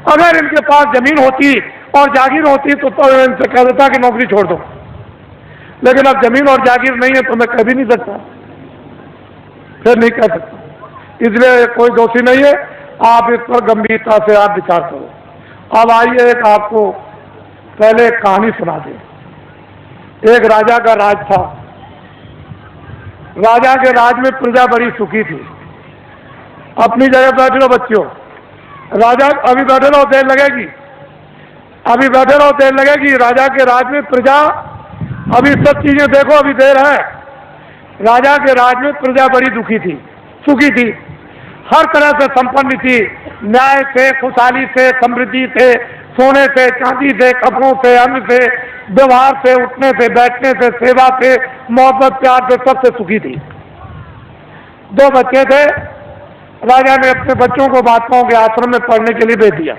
अगर इनके पास जमीन होती और जागीर होती तो इनसे कह देता कि नौकरी छोड़ दो, लेकिन अब जमीन और जागीर नहीं है तो मैं कह भी नहीं सकता, फिर नहीं कह सकता, इसलिए कोई दोषी नहीं है। आप इस पर गंभीरता से आप विचार करो। अब आइए एक आपको पहले एक कहानी सुना दें। एक राजा का राज था, राजा के राज में प्रजा बड़ी सुखी थी। अपनी जगह बैठ लो बच्चों, राजा अभी बैठे रहो, देर लगेगी, अभी बैठे रहो, देर लगेगी। राजा के राज में प्रजा, अभी सब चीजें देखो, अभी देर है। राजा के राज में प्रजा बड़ी दुखी थी, सुखी थी, हर तरह से संपन्न थी, न्याय से, खुशहाली से, समृद्धि से, सोने से, चांदी से, कपड़ों से, अन्न से, व्यवहार से, उठने से, बैठने से, सेवा से, मोहब्बत प्यार से, सबसे सुखी थी। 2 बच्चे थे, राजा ने अपने बच्चों को महात्माओं के आश्रम में पढ़ने के लिए भेज दिया।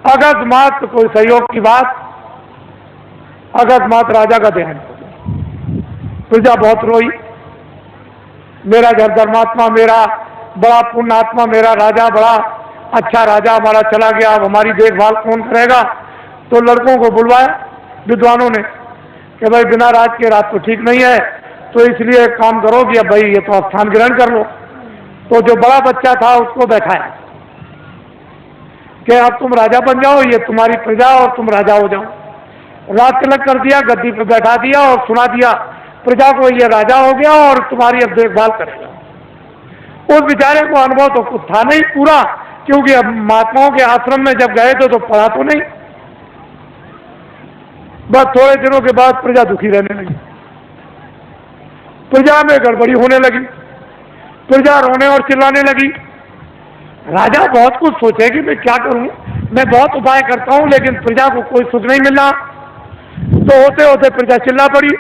अकस्मात कोई सहयोग की बात, अकस्मात राजा का देहांत हो गया। प्रजा बहुत रोई, मेरा धर्मात्मा, मेरा बड़ा पुण्यात्मा, मेरा राजा, बड़ा अच्छा राजा हमारा चला गया, अब हमारी देखभाल कौन करेगा। तो लड़कों को बुलवाया विद्वानों ने कि भाई बिना राज के राज तो ठीक नहीं है, तो इसलिए एक काम करो कि अब भाई ये तो स्थान ग्रहण कर लो। तो जो बड़ा बच्चा था उसको बैठाया कि अब तुम राजा बन जाओ, ये तुम्हारी प्रजा और तुम राजा हो जाओ। राज तिलक कर दिया, गद्दी पर बैठा दिया और सुना दिया प्रजा को, ये राजा हो गया और तुम्हारी अब देखभाल करेगा। उस बेचारे को अनुभव तो कुछ था नहीं पूरा, क्योंकि अब महात्माओं के आश्रम में जब गए थे तो पढ़ा तो नहीं। बस थोड़े दिनों के बाद प्रजा दुखी रहने लगी, प्रजा में गड़बड़ी होने लगी, प्रजा रोने और चिल्लाने लगी। राजा बहुत कुछ सोचे कि मैं क्या करूं, मैं बहुत उपाय करता हूं लेकिन प्रजा को कोई सुख नहीं मिल रहा। तो होते होते प्रजा चिल्ला पड़ी,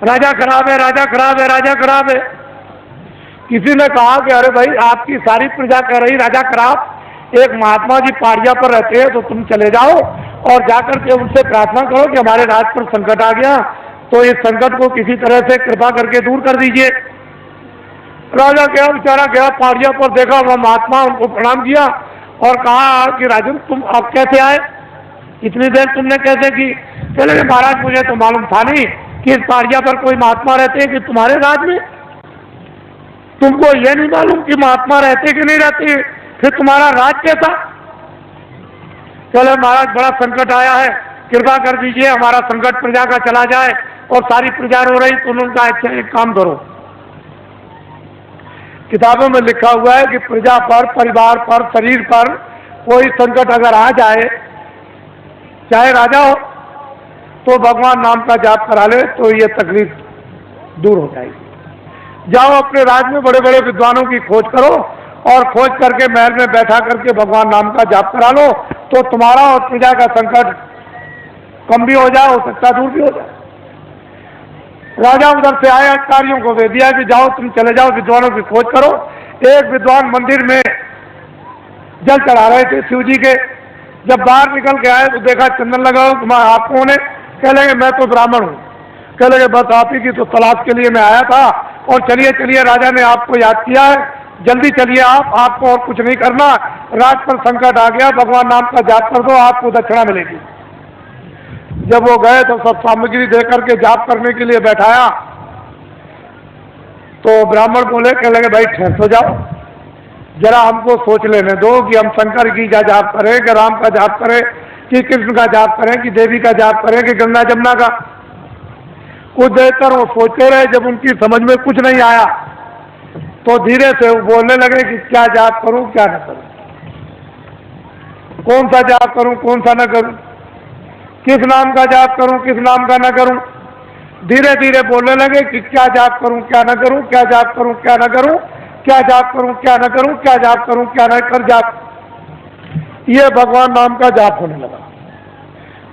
राजा खराब है, राजा खराब है, राजा खराब है। किसी ने कहा कि अरे भाई आपकी सारी प्रजा कह रही राजा खराब, एक महात्मा जी पहाड़िया पर रहते हैं, तो तुम चले जाओ और जाकर के उनसे प्रार्थना करो कि हमारे राज पर संकट आ गया, तो इस संकट को किसी तरह से कृपा करके दूर कर दीजिए। राजा गया, बेचारा गया पहाड़िया पर, देखा वह महात्मा, उनको प्रणाम किया और कहा कि राजन तुम अब कैसे आए, इतनी देर तुमने कैसे की। चले महाराज मुझे तो मालूम था नहीं कि इस पहाड़िया पर कोई महात्मा रहते हैं कि तुम्हारे राज में, तुमको ये नहीं मालूम कि महात्मा रहते कि नहीं रहते, फिर तुम्हारा राज कैसा। चले महाराज बड़ा संकट आया है, कृपा कर दीजिए हमारा संकट प्रजा का चला जाए। और सारी प्रजा रो रही, तो उन्होंने कहा अच्छा एक काम करो, किताबों में लिखा हुआ है कि प्रजा पर, परिवार पर, शरीर पर कोई संकट अगर आ जाए, चाहे राजा हो, तो भगवान नाम का जाप करा ले तो ये तकलीफ दूर हो जाएगी। जाओ अपने राज्य में बड़े बड़े विद्वानों की खोज करो और खोज करके महल में बैठा करके भगवान नाम का जाप करा लो, तो तुम्हारा और प्रजा का संकट कम भी हो जाए, हो सकता दूर भी हो जाए। राजा उधर से आए, अधिकारियों को दे दिया कि जाओ तुम चले जाओ विद्वानों की खोज करो। एक विद्वान मंदिर में जल चढ़ा रहे थे शिव जी के, जब बाहर निकल के आए तो देखा चंदन लगा, तुम्हारा आप कौन है? कह लगे मैं तो ब्राह्मण हूँ। कह लगे बस आप ही की तो तलाश के लिए मैं आया था, और चलिए चलिए राजा ने आपको याद किया है, जल्दी चलिए आपको और कुछ नहीं करना, राज पर संकट आ गया, भगवान नाम का जाप कर दो, आपको दक्षिणा मिलेगी। जब वो गए तो सब सामग्री देकर के जाप करने के लिए बैठाया, तो ब्राह्मण बोले, कह लगे भाई ठहर तो जाओ, जरा हमको सोच लेने दो कि हम शंकर की का जाप करें कि राम का जाप करें कि कृष्ण का जाप करें कि देवी का जाप करें कि गंगा जमुना का। कुछ देर तक वो सोचते रहे, जब उनकी समझ में कुछ नहीं आया तो धीरे से वो बोलने लगे कि क्या जाप करूं क्या न करूं, कौन सा जाप करूं कौन सा न करूं, किस नाम का जाप करूं किस नाम का न करूं। धीरे धीरे बोलने लगे कि क्या जाप करूं क्या न करूं, क्या जाप करूं क्या न करूं, क्या जाप करूं क्या न करूं, क्या जाप करूं क्या न कर जाप। ये भगवान नाम का जाप होने लगा।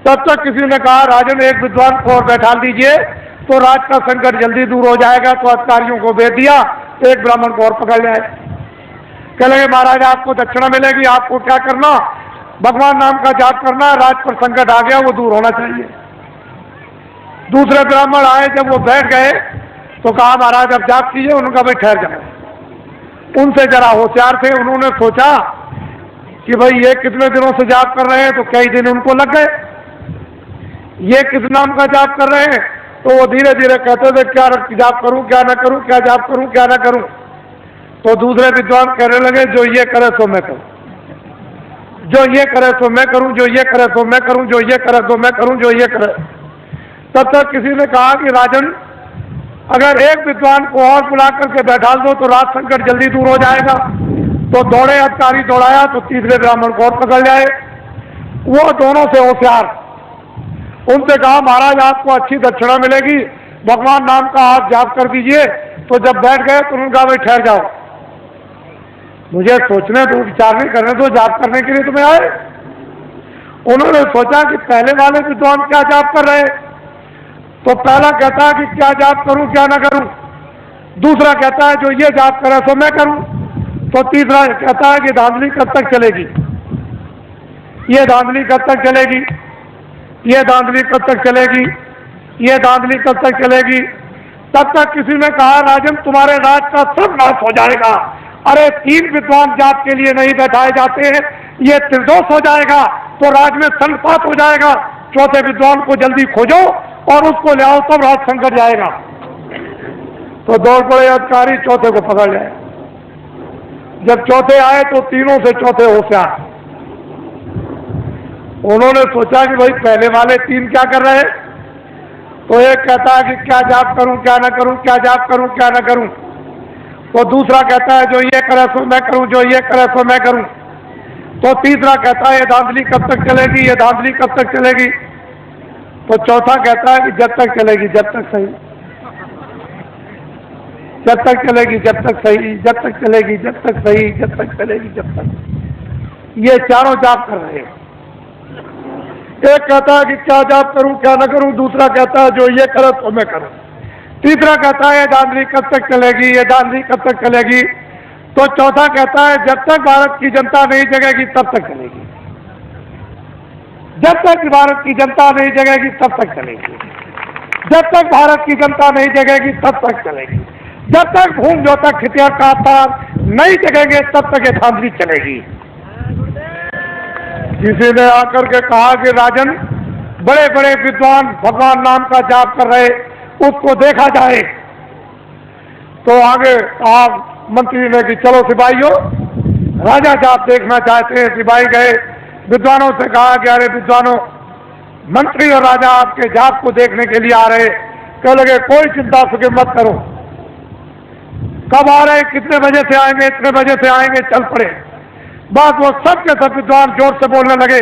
तब तक किसी ने कहा राजन एक विद्वान को और बैठा दीजिए तो राज का संकट जल्दी दूर हो जाएगा। तो अधिकारियों को भेज दिया, एक ब्राह्मण को और पकड़ जाए। कह लगे महाराज आपको दक्षिणा मिलेगी, आपको क्या करना, भगवान नाम का जाप करना, राज पर संकट आ गया वो दूर होना चाहिए। दूसरे ब्राह्मण आए, जब वो बैठ गए तो कहा महाराज अब जाप कीजिए। उनका भाई ठहर जाओ। उनसे जरा होशियार थे, उन्होंने सोचा कि भाई ये कितने दिनों से जाप कर रहे हैं, तो कई दिन उनको लग गए। ये किस नाम का जाप कर रहे हैं, तो वो धीरे धीरे कहते थे क्या जाप करूं क्या ना करूं, क्या जाप करूं क्या ना करूं। तो दूसरे विद्वान कहने लगे जो ये करे सो मैं करूं, जो ये करे सो मैं करूं, जो ये करे सो मैं करूं, जो ये करे सो मैं करूं, जो ये करे। तब तक किसी ने कहा कि राजन अगर एक विद्वान को और बुला करके बैठा दो तो राज संकट जल्दी दूर हो जाएगा। तो दौड़े अधिकारी दौड़ाया तो तीसरे ब्राह्मण को और पकड़ जाए। वो दोनों से होशियार, उनसे कहा महाराज आपको अच्छी दक्षिणा मिलेगी, भगवान नाम का आप जाप कर दीजिए। तो जब बैठ गए तो उन्होंने कहा भाई ठहर जाओ, मुझे सोचने दो, विचार नहीं करने दो, जाप करने के लिए तुम्हें आए। उन्होंने सोचा कि पहले वाले विद्वान क्या जाप कर रहे, तो पहला कहता है कि क्या जाप करूं क्या ना करूं, दूसरा कहता है जो ये जाप करे सो मैं करूं, तो तीसरा कहता है कि धांधली कब तक चलेगी, ये धांधली कब तक चलेगी, ये धांधली कब तक चलेगी, ये धांधली कब तक चलेगी। तब तक किसी ने कहा राजन तुम्हारे राज का सब नाश हो जाएगा। अरे 3 विद्वान जाप के लिए नहीं बैठाए जाते हैं, ये त्रिदोष हो जाएगा तो राज में संपात हो जाएगा। चौथे विद्वान को जल्दी खोजो और उसको ले आओ, तब राज संकट जाएगा। तो दौड़ पड़े अधिकारी, चौथे को पकड़ जाए। जब चौथे आए तो तीनों से चौथे होशियार। उन्होंने सोचा कि भाई पहले वाले 3 क्या कर रहे हैं, तो एक कहता है कि क्या जाप करूं क्या ना करूं, क्या जाप करूं क्या ना करूं। तो दूसरा कहता है जो ये करे सो मैं करूं, जो ये करे सो मैं करूं। तो तीसरा कहता है ये धांधली कब तक चलेगी, ये धांधली कब तक चलेगी। तो चौथा कहता है कि जब तक चलेगी जब तक सही, जब तक चलेगी जब तक सही, जब तक चलेगी जब तक सही, जब तक चलेगी जब तक। ये चारों जाप कर रहे हैं। एक कहता है कि क्या जाप करूं क्या ना करूं, दूसरा कहता है जो ये करे तो मैं करूं, तीसरा कहता है ये धांधली कब तक चलेगी, ये धांधली कब तक चलेगी। तो चौथा कहता है जब तक भारत की जनता नहीं जगेगी तब तक चलेगी, जब तक भारत की जनता नहीं जगेगी तब तक चलेगी, जब तक भारत की जनता नहीं जगेगी तब तक चलेगी, जब तक भूम जो तक खितिया का तार नहीं जगेंगे तब तक ये धांधली चलेगी। किसी ने आकर के कहा कि राजन बड़े बड़े विद्वान भगवान नाम का जाप कर रहे, उसको देखा जाए। तो आगे कहा मंत्री ने कि चलो सिपाहियों, राजा जाप देखना चाहते हैं। सिपाही गए, विद्वानों से कहा कि अरे विद्वानों, मंत्री और राजा आपके जाप को देखने के लिए आ रहे। कह लगे कोई चिंता फिक्र मत करो, कब आ रहे, कितने बजे से आएंगे, इतने बजे से आएंगे, चल पड़े। बस वो सब के सब विद्वान जोर से बोलने लगे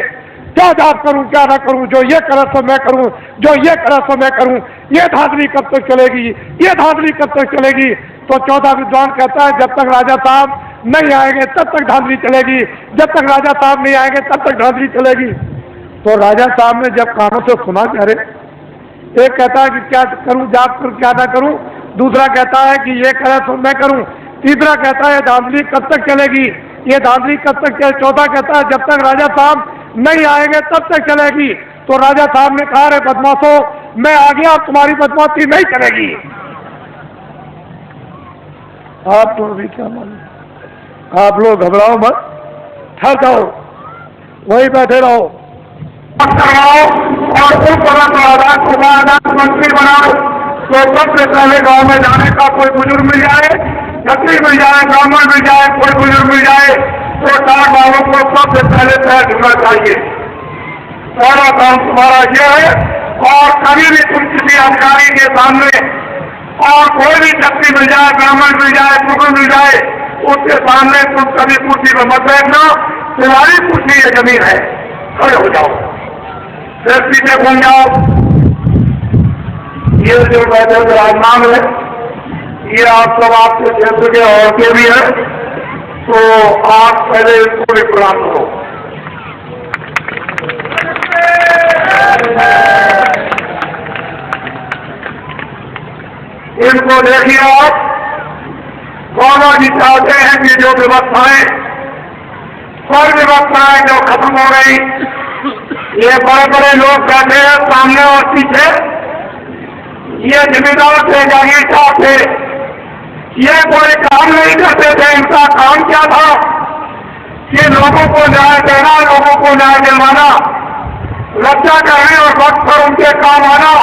क्या जाप करूं क्या ना करूं, जो ये करे तो मैं करूं, जो ये करे तो मैं करूं, ये धांधली कब तक चलेगी, ये धांधली कब तक चलेगी। तो चौथा विद्वान कहता है जब तक राजा साहब नहीं आएंगे तब तक धांधली चलेगी, जब तक राजा साहब नहीं आएंगे तब तक धांधली चलेगी। तो राजा साहब ने जब कानों से सुना कि अरे, एक कहता है कि क्या करूं जाप करूं क्या ना करूं, दूसरा कहता है कि ये करे तो मैं करूं, तीसरा कहता है धांधली कब तक चलेगी, ये धांधली कब तक चले, चौथा कहता है जब तक राजा साहब नहीं आएंगे तब तक चलेगी। तो राजा साहब ने कहा रे बदमाशों, मैं आ गया, तुम्हारी बदमाशी नहीं चलेगी। आप तो अभी क्या मालूम, आप लोग घबराओ मत, ठहर जाओ, वहीं बैठे रहो और मंत्री बनाओ। तो सबसे पहले गांव में जाने का कोई बुजुर्ग मिल जाए, छत्री मिल जाए, ब्राह्मण मिल जाए, कोई बुजुर्ग मिल जाए तो 4 बालों को सबसे पहले पैर छूना चाहिए। सारा काम तुम्हारा यह है। और कभी भी तुम किसी अधिकारी के सामने और कोई भी छत्री मिल जाए, ब्राह्मण मिल जाए, बुजुर्ग मिल जाए, उसके सामने तुम कभी कुर्सी पर मत बैठना। तुम्हारी कुर्सी ये जमीन है, खड़े हो जाओ, फिर पीछे घूम जाओ। ये जो बैठे विराजमान है ये आप सब आपके क्षेत्र के औरतें भी हैं, तो आप पहले इसको भी प्रणाम करो। इनको देखिए आप, बाबा जी चाहते हैं कि जो व्यवस्थाएं, सब व्यवस्थाएं जो खत्म हो गई, ये बड़े बड़े लोग बैठे हैं सामने और पीछे, ये जिम्मेदार थे, जागीरदार थे, ये कोई काम नहीं करते थे। इनका काम क्या था कि लोगों को न्याय देना, लोगों को न्याय दिलवाना, रक्षा करने और वक्त पर उनके काम आना।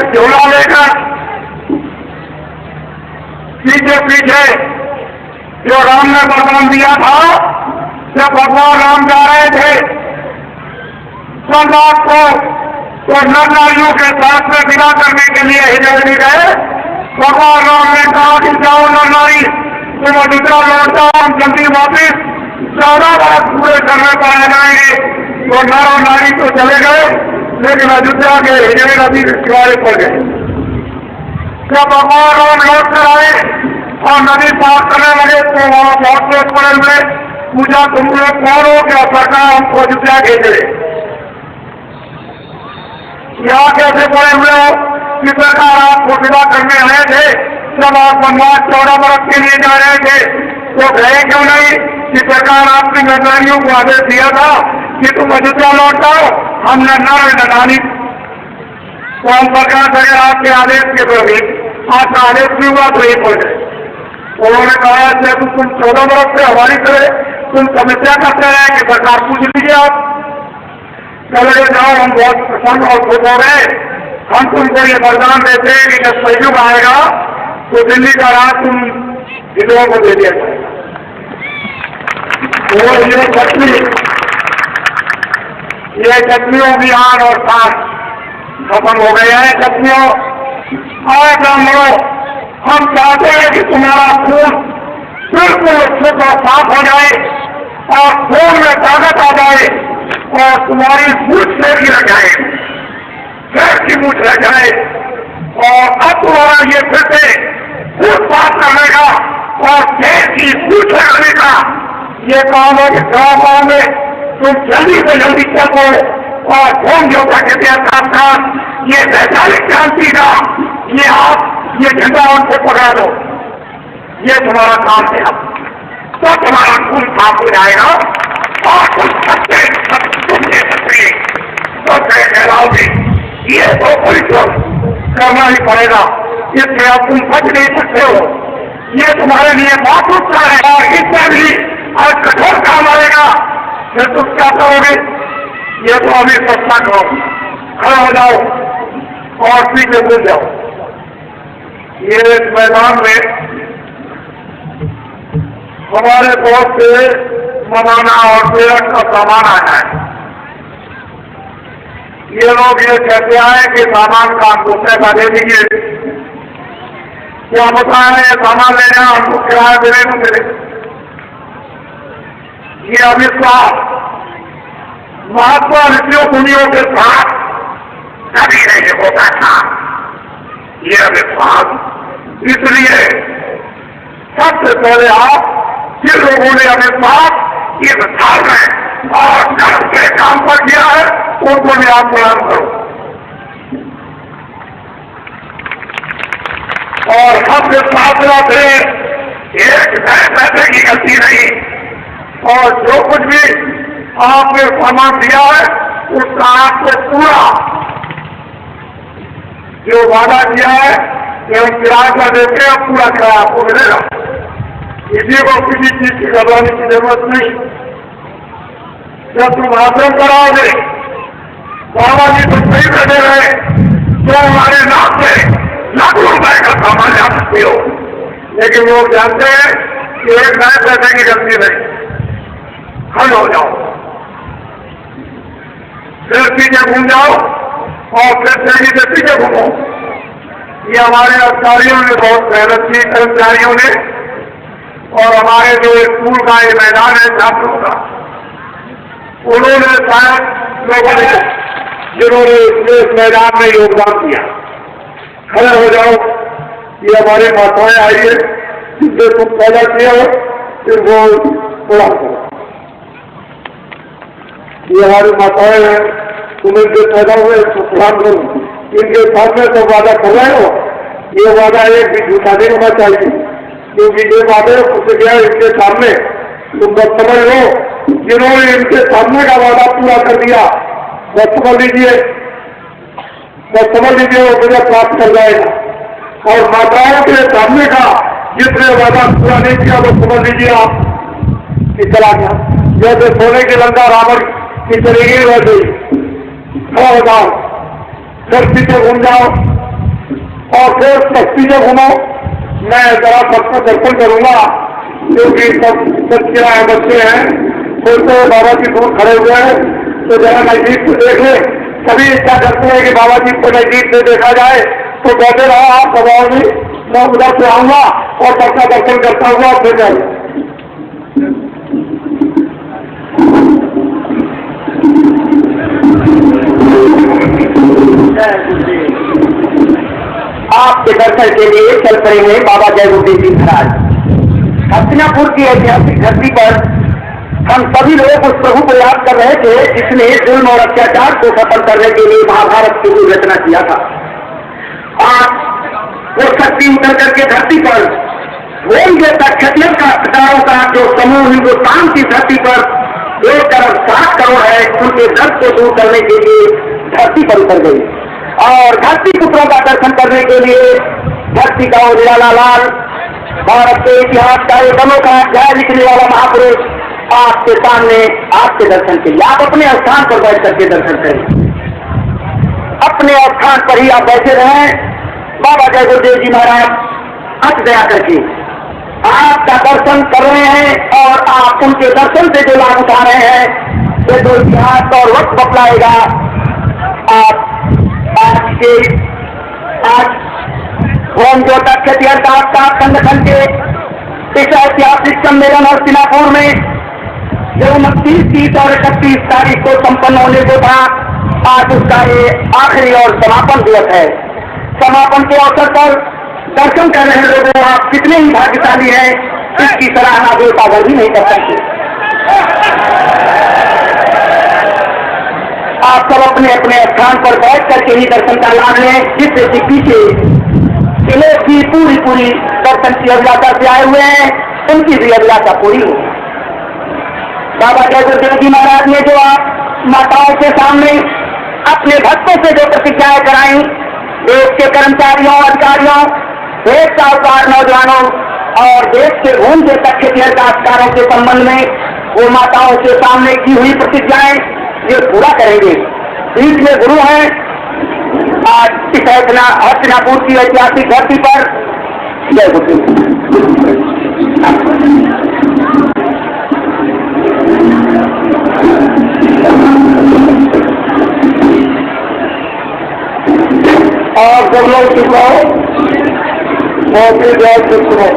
झोला लेकर पीछे पीछे जो राम ने वरदान दिया था, जब भगवान राम जा रहे थे सम्राट को तो नर नारियों के साथ में विदा करने के लिए हिजर भी गए। भगवान राम ने कहा कि जाओ नर नारी, तुम अयोध्या लौट जाओ, हम जल्दी वापिस 14 वर्ष पूरे करने पर आ जाएंगे। तो नर और नारी तो चले गए, लेकिन अयोध्या के हिजड़े नदी के किनारे पड़ गए। जब भगवान राम लौट कर आए और नदी पार करने लगे तो वहां बहुत लोग पड़े हुए, पूछा तुम लोग कौन हो, क्या सरकार हमको अयोध्या भेजे? यहाँ कैसे पड़े हुए हो कि सरकार आपको विदा करने आए थे? जब आप वनवास 14 वर्ष के लिए जा रहे थे तो गए क्यों नहीं? कि सरकार आपकी नरनारियों को आदेश दिया था कि तुम अयोध्या लौट जाओ, हमने नानी। तो हम सरकार अगर आपके आदेश के विपरीत आपका आदेश भी हुआ तो ये पड़ गए। उन्होंने कहा जब तुम 14 वर्ष से हमारी तरह तुम समस्या करते रहे कि सरकार पूछ लीजिए आप। चले जाओ, हम बहुत प्रसन्न और खुश हो गए। हम तुमको ये वरदान देते हैं कि जब सहयोग आएगा तो दिल्ली का राज तुम विधवाओं को दे दिया जाएगा। और ये छत्रियों की आन और शान खत्म हो गए हैं। छत्रियों और ब्राह्मणों, हम चाहते हैं कि तुम्हारा खून बिल्कुल शुद्ध और साफ हो जाए और खून में ताकत आ जाए और तुम्हारी मूछ नहीं रह जाए, पैर की मूछ रह जाए। और अब तुम्हारा ये फिर से खून साफ करने का और देश की मूछ लगाने का ये काम है कि गाँव में तुम जल्दी से जल्दी चलो और होम योगा के साथ साथ ये वैचारिक क्रांति का ये झंडा उनसे पकड़ा दो। ये तुम्हारा काम है। अब तो तुम्हारा खून साफ हो जाएगा और तुम सच्चे तो कहलाओगे। ये तो परिश्रम करना ही पड़ेगा, इसलिए अब तुम बच नहीं सकते हो। ये तुम्हारे लिए बहुत उत्साह है और इससे भी और कठोर काम आएगा। फिर तुम क्या करोगे? ये तो अभी सस्ता करो, खड़ा हो जाओ और पीछे मिल जाओ। ये इस मैदान में हमारे बहुत से मनाना और प्रेरक का सामान आया है। ये लोग ये कहते आए कि सामान का हमको पैसा दे दीजिए। क्या होता है ये सामान लेना हमको किराया देने को मिले? ये अविश्वास महात्मा ऋषियों मुनियों के साथ कभी नहीं होता था। ये अविश्वास इसलिए सबसे पहले आप जिन लोगों ने अविश्वास इस साल में और धर्म के काम पर किया है उनको भी आप प्रणाम करो। और सब विश्वास थे, एक पैसे की गलती नहीं। और जो कुछ भी आपने सामान दिया है उसका आपसे पूरा जो वादा किया है कि हम किराए का देते हैं पूरा किराया आपको मिलेगा। किसी को किसी चीज की घबराने की जरूरत नहीं। जब तुम आश्रम कराओगे बाबा जी तुम सही बैठे रहे तो हमारे नाम से लाखों रुपए का सामान ला सकते हो, लेकिन लोग जानते हैं कि एक नए पैसे की गलती नहीं, हल हो जाओ, फिर पीछे घूम जाओ और फिर तेजी से पीछे घूमो। ये हमारे अधिकारियों ने बहुत मेहनत की, कर्मचारियों ने, और हमारे जो स्कूल का ये मैदान है छात्रों का, उन्होंने शायद लोगों ने जिन्होंने इस मैदान में योगदान दिया। खड़े हो जाओ, ये हमारी माताएं आई है जिससे तुम पैदा किया हो, फिर वो प्रणाम करो। ये हमारी माताएं हैं, तुम इनके पैदा हुए तो प्रणाम करो। इनके सामने तो वादा कर रहे हो, ये वादा एक भी झूठा नहीं होना चाहिए, क्योंकि ये वादे उससे गया इनके सामने। तुम बस समझ लो, जिन्होंने इनके सामने का वादा पूरा कर दिया बस समझ लीजिए, वो मुझे प्राप्त कर जाएगा। और माताओं के सामने का जिसने वादा पूरा नहीं किया वो समझ लीजिए आप कि चला गया। जैसे सोने के लंका रावण की चली गई वैसे खड़ा हो जाओ, फिर पीछे घूम जाओ और फिर पीछे घूमो। मैं जरा सबका दर्शन करूंगा, क्योंकि सब बच्चियां हैं, बच्चे हैं, फिर तो बाबा जी दूर खड़े हुए हैं, तो जरा नजदीक से देख ले। कभी इच्छा करते हैं कि बाबा जी को नजदीक से देखा जाए, तो बैठे रहो आप दबाओ नहीं, मैं उधर से आऊंगा और सबका दर्शन करता हुआ फिर जाए। आपके दर्शन के लिए चल पड़े हैं बाबा जय गुरुदेव जी महाराज। हस्तिनापुर की ऐतिहासिक धरती पर हम सभी लोग उस प्रभु को याद कर रहे थे जिसने जुल्म और अत्याचार को खत्म करने के लिए महाभारत की रचना किया था। आज वो शक्ति उतर करके धरती पर होंगे तक क्षत्रिय का हत्यारों का जो समूह हिंदुस्तान की धरती पर 1.7 करोड़ है, उनके दर्द को दूर करने के लिए धरती पर उतर गई और धरती पुत्रों का दर्शन करने के लिए धरती का उजाला लाल भारत के इतिहास का एक अनोखा अध्याय लिखने वाला महापुरुष आपके सामने आपके दर्शन के लिए। आप अपने स्थान पर बैठ करके दर्शन करें, अपने स्थान पर ही आप बैठे रहें। बाबा जय गुरुदेव जी महाराज हट दया करके आपका दर्शन कर रहे हैं और आप उनके दर्शन से जो लाभ उठा रहे हैं, ये जो इतिहास और वक्त बतलाएगा। आप आज होम जो तक संगठन के इस ऐतिहासिक सम्मेलन हस्तिनापुर में जो 29, 30 और 31 तारीख को संपन्न होने को था, आज उसका ये आखिरी और समापन दिवस है। समापन के अवसर पर दर्शन कर रहे लोगों, आप कितने ही भाग्यशाली हैं, इसकी सराहना देवतागर भी नहीं कर सकते। आप सब अपने अपने स्थान पर बैठ करके ही दर्शन का लाभ लें, जिससे कि पीछे लोग की पूरी दर्शन की अभिलाषा से आए हुए हैं, उनकी भी अभिलाषा पूरी हो। बाबा जय गुरुदेव जी महाराज ने जो आप माताओं के सामने अपने भक्तों से जो प्रतिज्ञाएं कराई, देश के कर्मचारियों, अधिकारियों, देश साहूकार, नौजवानों और देश के भूमि तक के अधिकारों के संबंध में वो माताओं के सामने की हुई प्रतिज्ञाएं ये पूरा करेंगे। बीच में गुरु हैं आज इस हस्तिनापुर की ऐतिहासिक धरती पर। जय गुरुदेव। और सब लोग चुकाओ और फिर ध्यान से सुनो।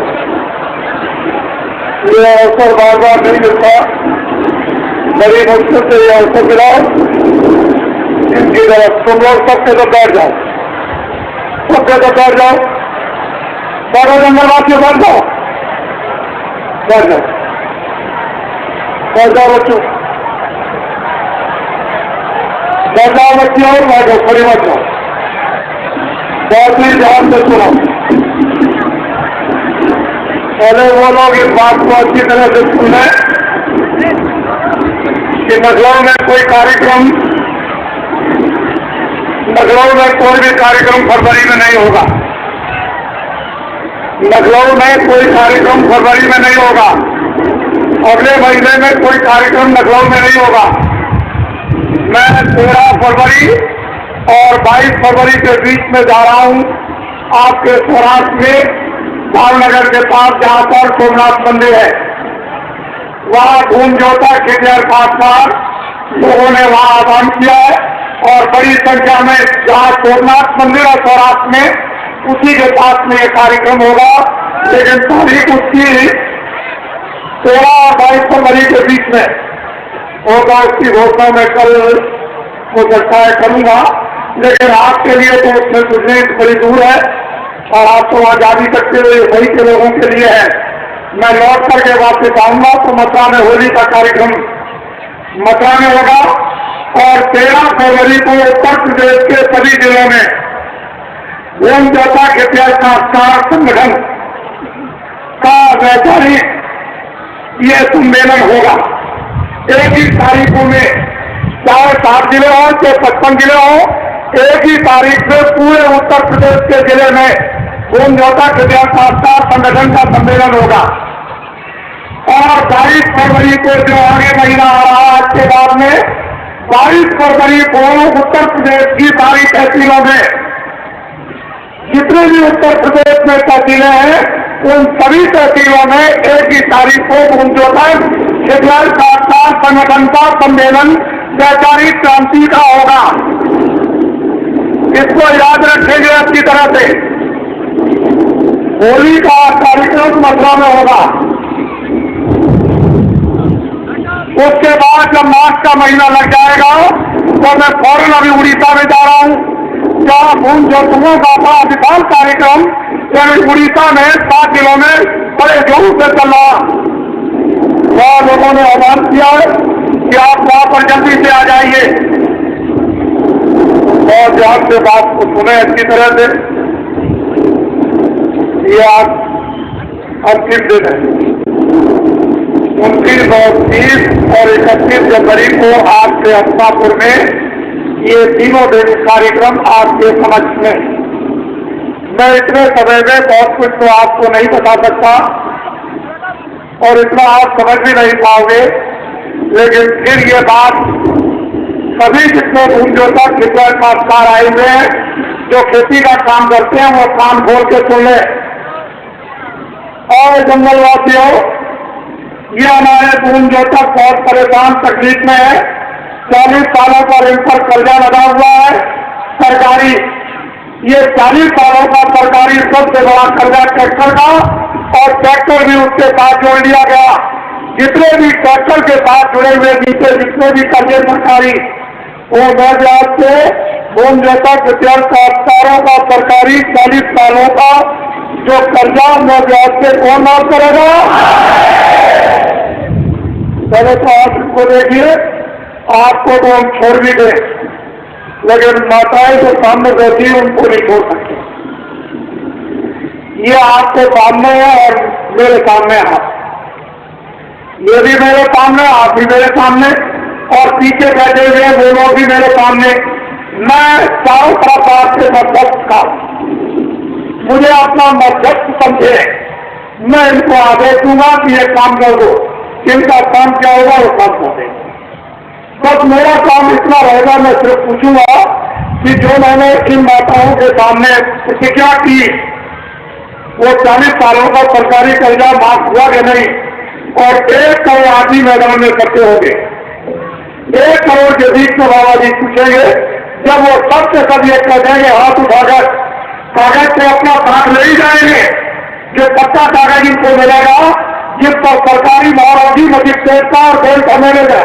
ये अवसर बार बार नहीं मिलता, बड़ी मुश्किल से ये अवसर मिलाओ। इनकी तरफ तुम लोग सबसे तो बैठ जाओ, सबसे तो बैठ जाओ, सारे जंगलवासियों बैठ जाओ, बैठ जाओ, बैठ जाओ बच्चों, बैठ जाओ बच्चियों, बैठ जाओ, खड़ी मत जाओ, बहुत ही ध्यान से सुनो। पहले वो लोग इस बात को अच्छी तरह से सुन लें कि लखनऊ में कोई कार्यक्रम लखनऊ में कोई भी कार्यक्रम फरवरी में नहीं होगा। लखनऊ में कोई कार्यक्रम फरवरी में नहीं होगा। अगले महीने में कोई कार्यक्रम लखनऊ में नहीं होगा। मैं 13 फरवरी और 22 फरवरी के बीच में जा रहा हूं आपके सौराष्ट्र में भावनगर के पास, जहां पर सोमनाथ मंदिर है। वहां धूमजोता खिजर खास लोगों ने वहां आह्वान किया है और बड़ी संख्या में जहां सोमनाथ मंदिर और सौराष्ट्र में उसी के पास में ये कार्यक्रम होगा। लेकिन तारीख उसकी 13 और 22 फरवरी के बीच में होगा। उसकी घोषणा मैं कल हो सकता है करूंगा, लेकिन आपके लिए तो उसमें गुजरे बड़ी दूर है और आप तो वहां जा भी सकते हो। ये सही के लोगों के लिए है। मैं लौट करके वापस आऊंगा तो मथुरा में होली का कार्यक्रम मथुरा में होगा और 13 फरवरी को उत्तर प्रदेश के सभी जिलों में धूमजोता खिजर संस्कार संगठन का वैचारिक ये सम्मेलन होगा। एक ही तारीखों में, चाहे 7 जिले हों चाहे 55 जिले हों, एक ही तारीख से पूरे उत्तर प्रदेश के जिले में धूमजोता खिजर संस्कार संगठन का सम्मेलन होगा। और 22 फरवरी को जो आगे महीना आ रहा है आज के बाद में 22 फरवरी को उत्तर प्रदेश की सारी तहसीलों में, जितने भी उत्तर प्रदेश में तहसीलें हैं, उन सभी तहसीलों में एक ही तारीख को धूमजोता खिजर संस्कार संगठन का सम्मेलन वैचारिक क्रांति का होगा। इसको याद रखेंगे अच्छी तरह से। होली का कार्यक्रम मथुरा में होगा। उसके बाद जब मार्च का महीना लग जाएगा तो मैं फौरन अभी उड़ीसा में जा रहा हूं, जहां धूमजोतों का बड़ा विशाल कार्यक्रम उड़ीसा में 7 जिलों में बड़े जोर से चल रहा। वहां लोगों ने आह्वान किया है कि आप वहां पर जल्दी से आ जाइए और ध्यान से बात को सुने अच्छी तरह से। ये आज अंतिम दिन है। 29, 30 और 31 जनवरी को आपके हस्तापुर में ये तीनों दिन कार्यक्रम आपके समक्ष में। मैं इतने समय में बहुत कुछ तो आपको नहीं बता सकता और इतना आप समझ भी नहीं पाओगे, लेकिन फिर ये बात सभी जितने धूमजोता खिजर संस्कार आए हुए हैं, जो खेती का काम करते हैं, वो कान खोल के सुन ले। और जंगलवासियों, ये हमारे धूमजोता बहुत परेशान तकलीफ में है। 40 सालों पर इन पर कर्जा लगा हुआ है सरकारी। ये 40 सालों का सरकारी सबसे बड़ा कर्जा ट्रैक्टर का, और ट्रैक्टर भी उसके साथ जोड़ लिया गया। जितने भी ट्रैक्टर के साथ जुड़े हुए जितने भी कर्जे सरकारी, वो ब्याज से धूमजोता खिजर संस्कारों का सरकारी 40 सालों का जो कर्जा ब्याज से कौन माफ करेगा? पहले तो आप इसको देखिए। आपको तो हम छोड़ भी दें, लेकिन माताएं जो सामने बैठी है उनको नहीं छोड़ सकते। ये आपके सामने है और मेरे सामने आप, ये भी मेरे सामने, आप भी मेरे सामने, और पीछे बैठे हुए वो लोग भी मेरे सामने। मैं चारों तरफ आपके मध्यस्थ का, मुझे अपना मध्यस्थ समझे। मैं इनको आदेश दूंगा कि ये काम कर दो, इनका काम क्या होगा वो काम कर देंगे। बस मेरा काम इतना रहेगा, मैं सिर्फ पूछूंगा कि जो मैंने इन माताओं के सामने प्रतिज्ञा की, वो 40 सालों का सरकारी कर्जा माफ हुआ कि नहीं, और 1 करोड़ आदमी मैदान में इकट्ठे होंगे। 1 करोड़ के बीच में बाबा जी पूछेंगे, जब वो सब से सब ये कह देंगे हाथ उठाकर, कागज से अपना साथ ले ही जाएंगे, जो पक्का कागज इनको मिलेगा जिस पर सरकारी महाराजी मजिस्ट्रेट का और बेल थमेले का,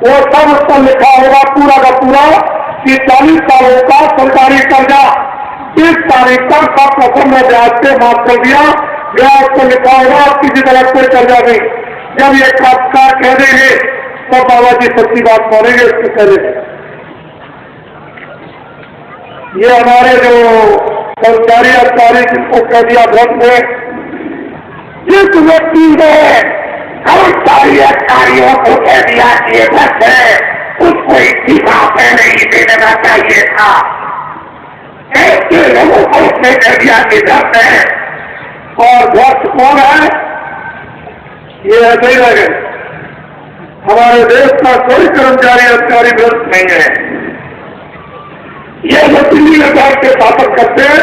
वो सब उस पर लिखा होगा पूरा का पूरा कि 40 सालों का सरकारी कर्जा 30 तारीख तक सब प्रथम में ब्याज से माफ कर दिया। ब्याज को लिखा होगा, किसी तरह कोई कर्जा नहीं। जब ये खासकार कह देंगे तो बाबा जी सच्ची बात मानेंगे इसके पहले। ये हमारे जो सरकारी अधिकारी जिसको कह दिया भ्रष्ट है, जिस व्यक्ति ने कर्मचारी अधिकारियों को कह दिया कि ये भ्रष्ट है, उसको इस्तीफा नहीं देना चाहिए था। देश के लोगों को उसने कह दिया कि जाते हैं। और व्यर्थ कौन है? ये ऐसे ही लगे। हमारे देश का कोई कर्मचारी अधिकारी व्यर्थ नहीं है। ये जो दिल्ली में बैठ के शासन करते हैं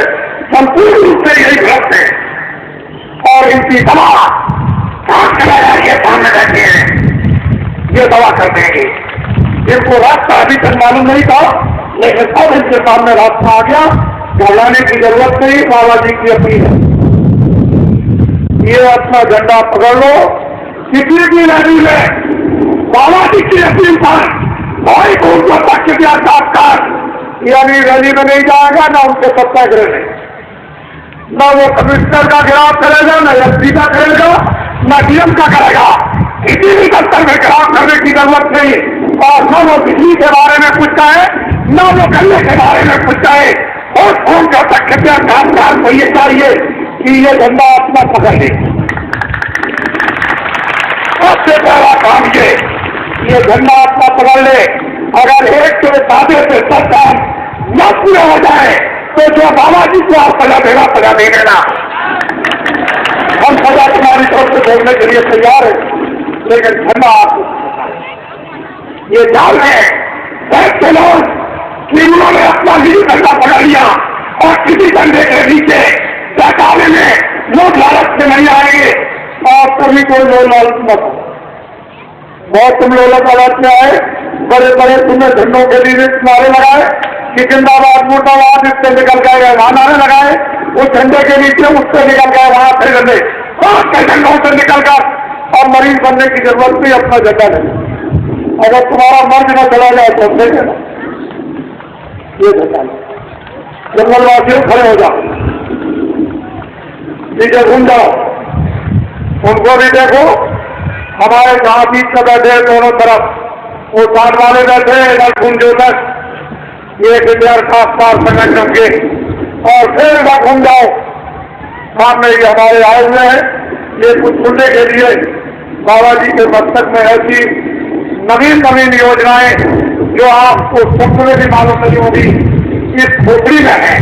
संपूर्ण रूप से यही भ्रष्ट है। और इनकी दवा सांस लगा के सामने बैठे हैं, ये दवा कर देंगे। इनको रास्ता अभी तक मालूम नहीं था, लेकिन अब इनके सामने रास्ता आ गया। घबराने की जरूरत नहीं, बाबा जी की अपील है। ये अपना झंडा पकड़ लो, किसी भी रैली में बाबा जी की अपील पर भाई को उनको पक्ष दिया साक्षात, यानी रैली में नहीं जाएगा, ना उनके सत्याग्रह में, न वो कमिश्नर का गिराव करेगा, न एसपी का करेगा, न डीएम का करेगा। किसी भी दफ्तर में गिराव करने की जरूरत नहीं। और न वो बिजली के बारे में पूछता है, न वो गन्ने के बारे में पूछता है। और फोन कर सकते हैं कामकाज को ये चाहिए कि ये झंडा अपना पकड़ ले। सबसे पहला काम ये झंडा अपना पकड़ ले। अगर एक के सादे से सब काम न पूरा हो जाए तो जो बाबा जी को आप सजा देना, सजा दे देना। हम सजा तुम्हारी तरफ से बोलने के लिए तैयार है, लेकिन झंडा आपको ये जान है के लोग कि उन्होंने अपना निजी झंडा पकड़ लिया और किसी झंडे के नीचे बहकावे में लोग लालच से नहीं आएंगे। और कभी कोई लोग लालच मत हो। बहुत तुम लोग लालच में आए, बड़े बड़े तुमने झंडों के लिए नारे लगाए कि जिंदाबाद मुर्दाबाद, इससे निकल गए वहां नारे लगाए, उस झंडे के नीचे उससे निकल गए वहां से झंडे, के झंडों से निकल कर और मरीज बनने की जरूरत नहीं। अपना झंडा नहीं, अगर तुम्हारा मर्ज न चला जाए तो दे देना। ये झंडा जंगलवासियों खड़े हो जाओ, नीचे घूम जाओ, उनको भी देखो। हमारे जहां बीच में बैठे दोनों तरफ, वो साथ वाले बैठे इधर घूम जो तक, ये विद्यार खासपास संगठन के, और फिर इधर घूम जाओ। सामने ये हमारे आए हुए हैं, ये कुछ सुनने के लिए बाबा जी के मस्तक में ऐसी नवीन नवीन योजनाएं जो आपको स्वप्न में भी मालूम नहीं होगी, इस खोपड़ी में है।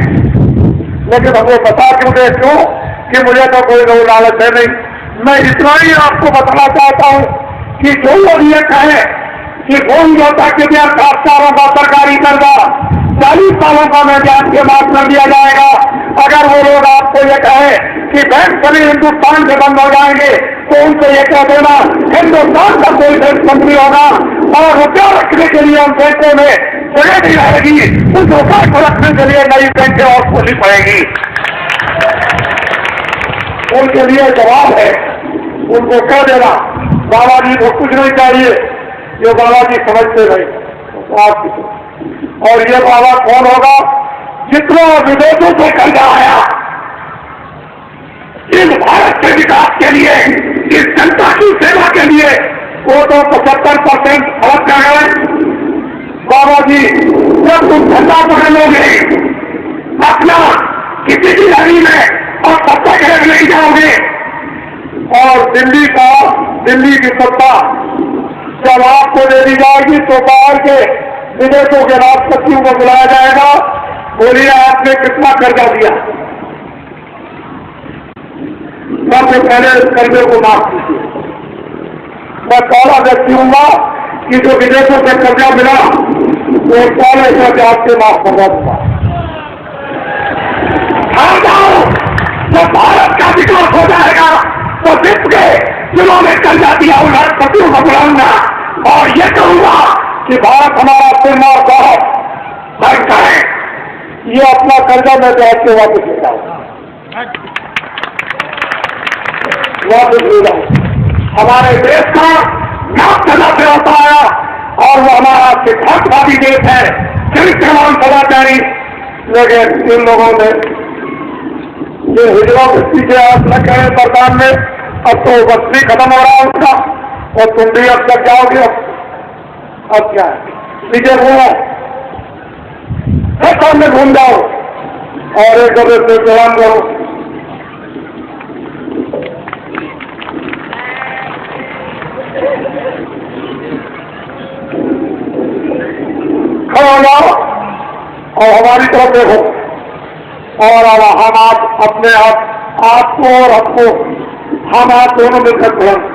लेकिन हमको बता क्यों दे, क्यों कि मुझे तो कोई लोग लालच है नहीं। मैं इतना ही आपको बताना चाहता हूं कि जो लोग ये कहे कि कौन योजना के लिए खासदारों का सरकारी कर्जा 40 सालों का मैं ब्याज के माफ कर दिया जाएगा, अगर वो लोग आपको ये कहे कि बैंक सभी हिंदुस्तान से बंद हो जाएंगे, तो उनसे ये कह देना हिंदुस्तान का कोई बैंक बंद नहीं होगा और रुपया रखने के लिए उन बैंकों में जगह नहीं रहेगी। उस रुपये को रखने के लिए नई बैंकें और खोलनी पड़ेगी। उनके लिए जवाब है, उनको कह देना बाबा जी को कुछ नहीं चाहिए, जो बाबा जी समझते रहे। और ये बाबा कौन होगा? जितना विदेशों से कर्जा आया इस भारत के विकास के लिए, इस जनता की सेवा के लिए, वो तो 75% खर्च कर गए। बाबा जी जब तुम झंडा पकड़ लोगे अपना किसी भी रैली में और सत्याग्रह नहीं जाओगे, और दिल्ली की सत्ता जब आपको दे दी जाएगी तो बाहर के विदेशों के राष्ट्रपतियों को बुलाया जाएगा। बोलिए आपने कितना कर्जा दिया, सबसे पहले इस कर्जे को माफ कीजिए। मैं पहला व्यक्ति हूँगा कि जो विदेशों से कर्जा मिला वो पहले से ब्याज से माफ करवा दूंगा। जब भारत का विकास हो जाएगा तो विश्व के जिन्होंने कर्जा दिया उन राष्ट्रपतियों को बुलाऊंगा और ये कहूंगा कि भारत हमारा प्रेम और गौरव भरता है, ये अपना कर्जा मैं ब्याज से वापस ले जाऊंगा, वापस ले जाऊंगा। हमारे देश का नाम सदा से होता आया और वो हमारा सिद्धांतवादी देश है, चरित्रवान सदाचारी। लेकिन इन लोगों ने ये हिजरा बस्ती के आप न करें सरकार में, अब तो बस्ती खत्म हो रहा है उसका, और तुम भी अब तक जाओगे। अब क्या है, नीचे घूमो, सामने घूम जाओ और एक दूसरे से प्रणाम करो। खड़ा हो जाओ और हमारी तरफ देखो। और अब हम आप अपने आपको और हमको हम आप दोनों मिलकर बुलंद।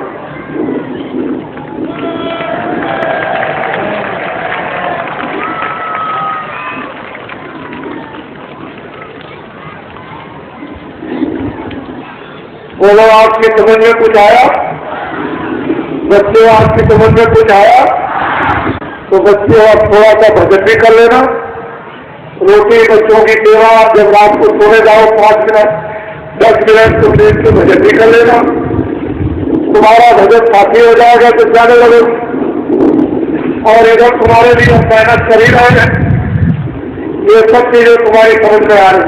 बोलो, आपकी समझ में कुछ आया? बच्चों, आपकी समझ में कुछ आया? तो बच्चों अब थोड़ा सा भजन भी कर लेना। रोटी बच्चों की सेवा, जब रात को सोने जाओ 5 मिनट 10 मिनट तो देख के भजन भी कर लेना। तुम्हारा भजन काफी हो जाएगा तो जाने लगे। और इधर तुम्हारे लिए हम मेहनत कर ही रहे हैं। ये सब चीजें तुम्हारी समझ में आ रही।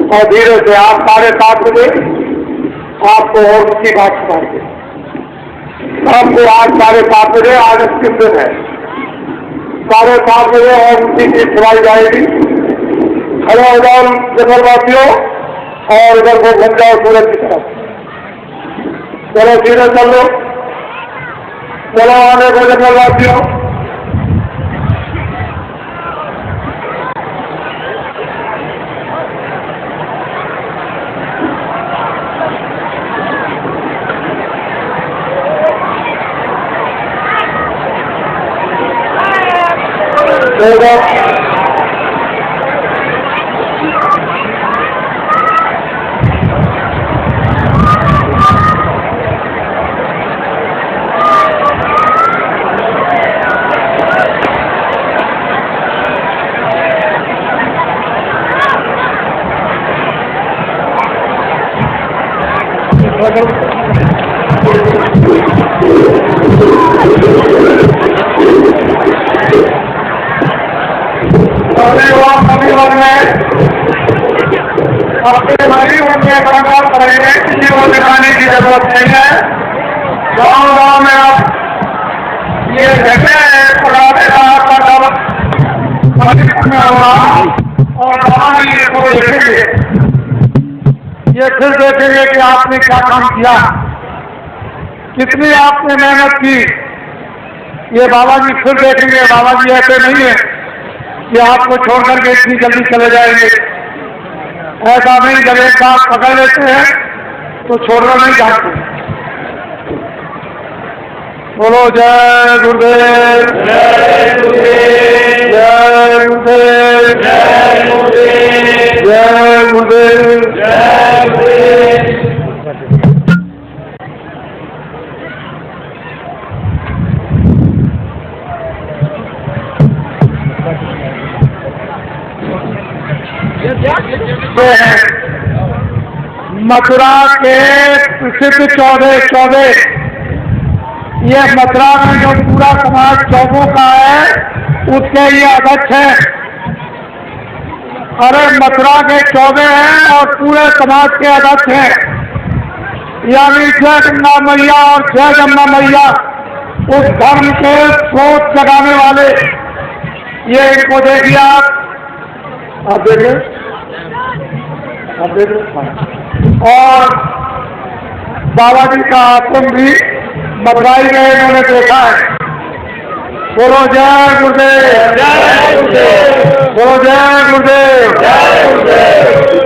और धीरे से आप 7:30 बजे आपको और उसकी बात सुनाएंगे। आपको आज 7:30 बजे आज अंतिम दिन है। 7:30 बजे और उसी चीज सुनाई जाएगी। खड़े हो जाओ जंगलवासियों और इधर को बन जाओ सूरज की तरफ। चलो सीधे चल लो, चलो आने को जंगलवासियों। अपने भाई उनके काम करेंगे, किसी को दिखाने की जरूरत नहीं है। गाँव गाँव में आप ये जगह है पुराने होगा और वहाँ को देखेंगे, ये फिर देखेंगे कि आपने क्या काम किया, कितनी आपने मेहनत की। ये बाबा जी फिर देखेंगे। बाबा जी ऐसे नहीं है कि आपको छोड़कर के इतनी जल्दी चले जाएंगे। ऐसा नहीं, जब एक बात पकड़ लेते हैं तो छोड़ना नहीं चाहते। बोलो जय गुरुदेव, जय गुरुदेव, जय गुरुदेव, जय गुरुदेव, जय गुरुदेव, जय गुरुदेव। मथुरा के प्रसिद्ध 14 ये मथुरा में जो पूरा समाज चौकों का है उसके ये अध्यक्ष है। अरे मथुरा के 14 हैं और पूरे समाज के अध्यक्ष हैं, यानी जय गंगा मैया और जय जमुना मैया उस धर्म के सोच जगाने वाले। ये इनको देखिए, आप देखिए, और बाबा जी का आश्रम भी मथुराई में इन्होंने देखा है। बोलो जय गुरुदेव, जय गुरुदेव, बोलो जय गुरुदेव, जय गुरुदेव।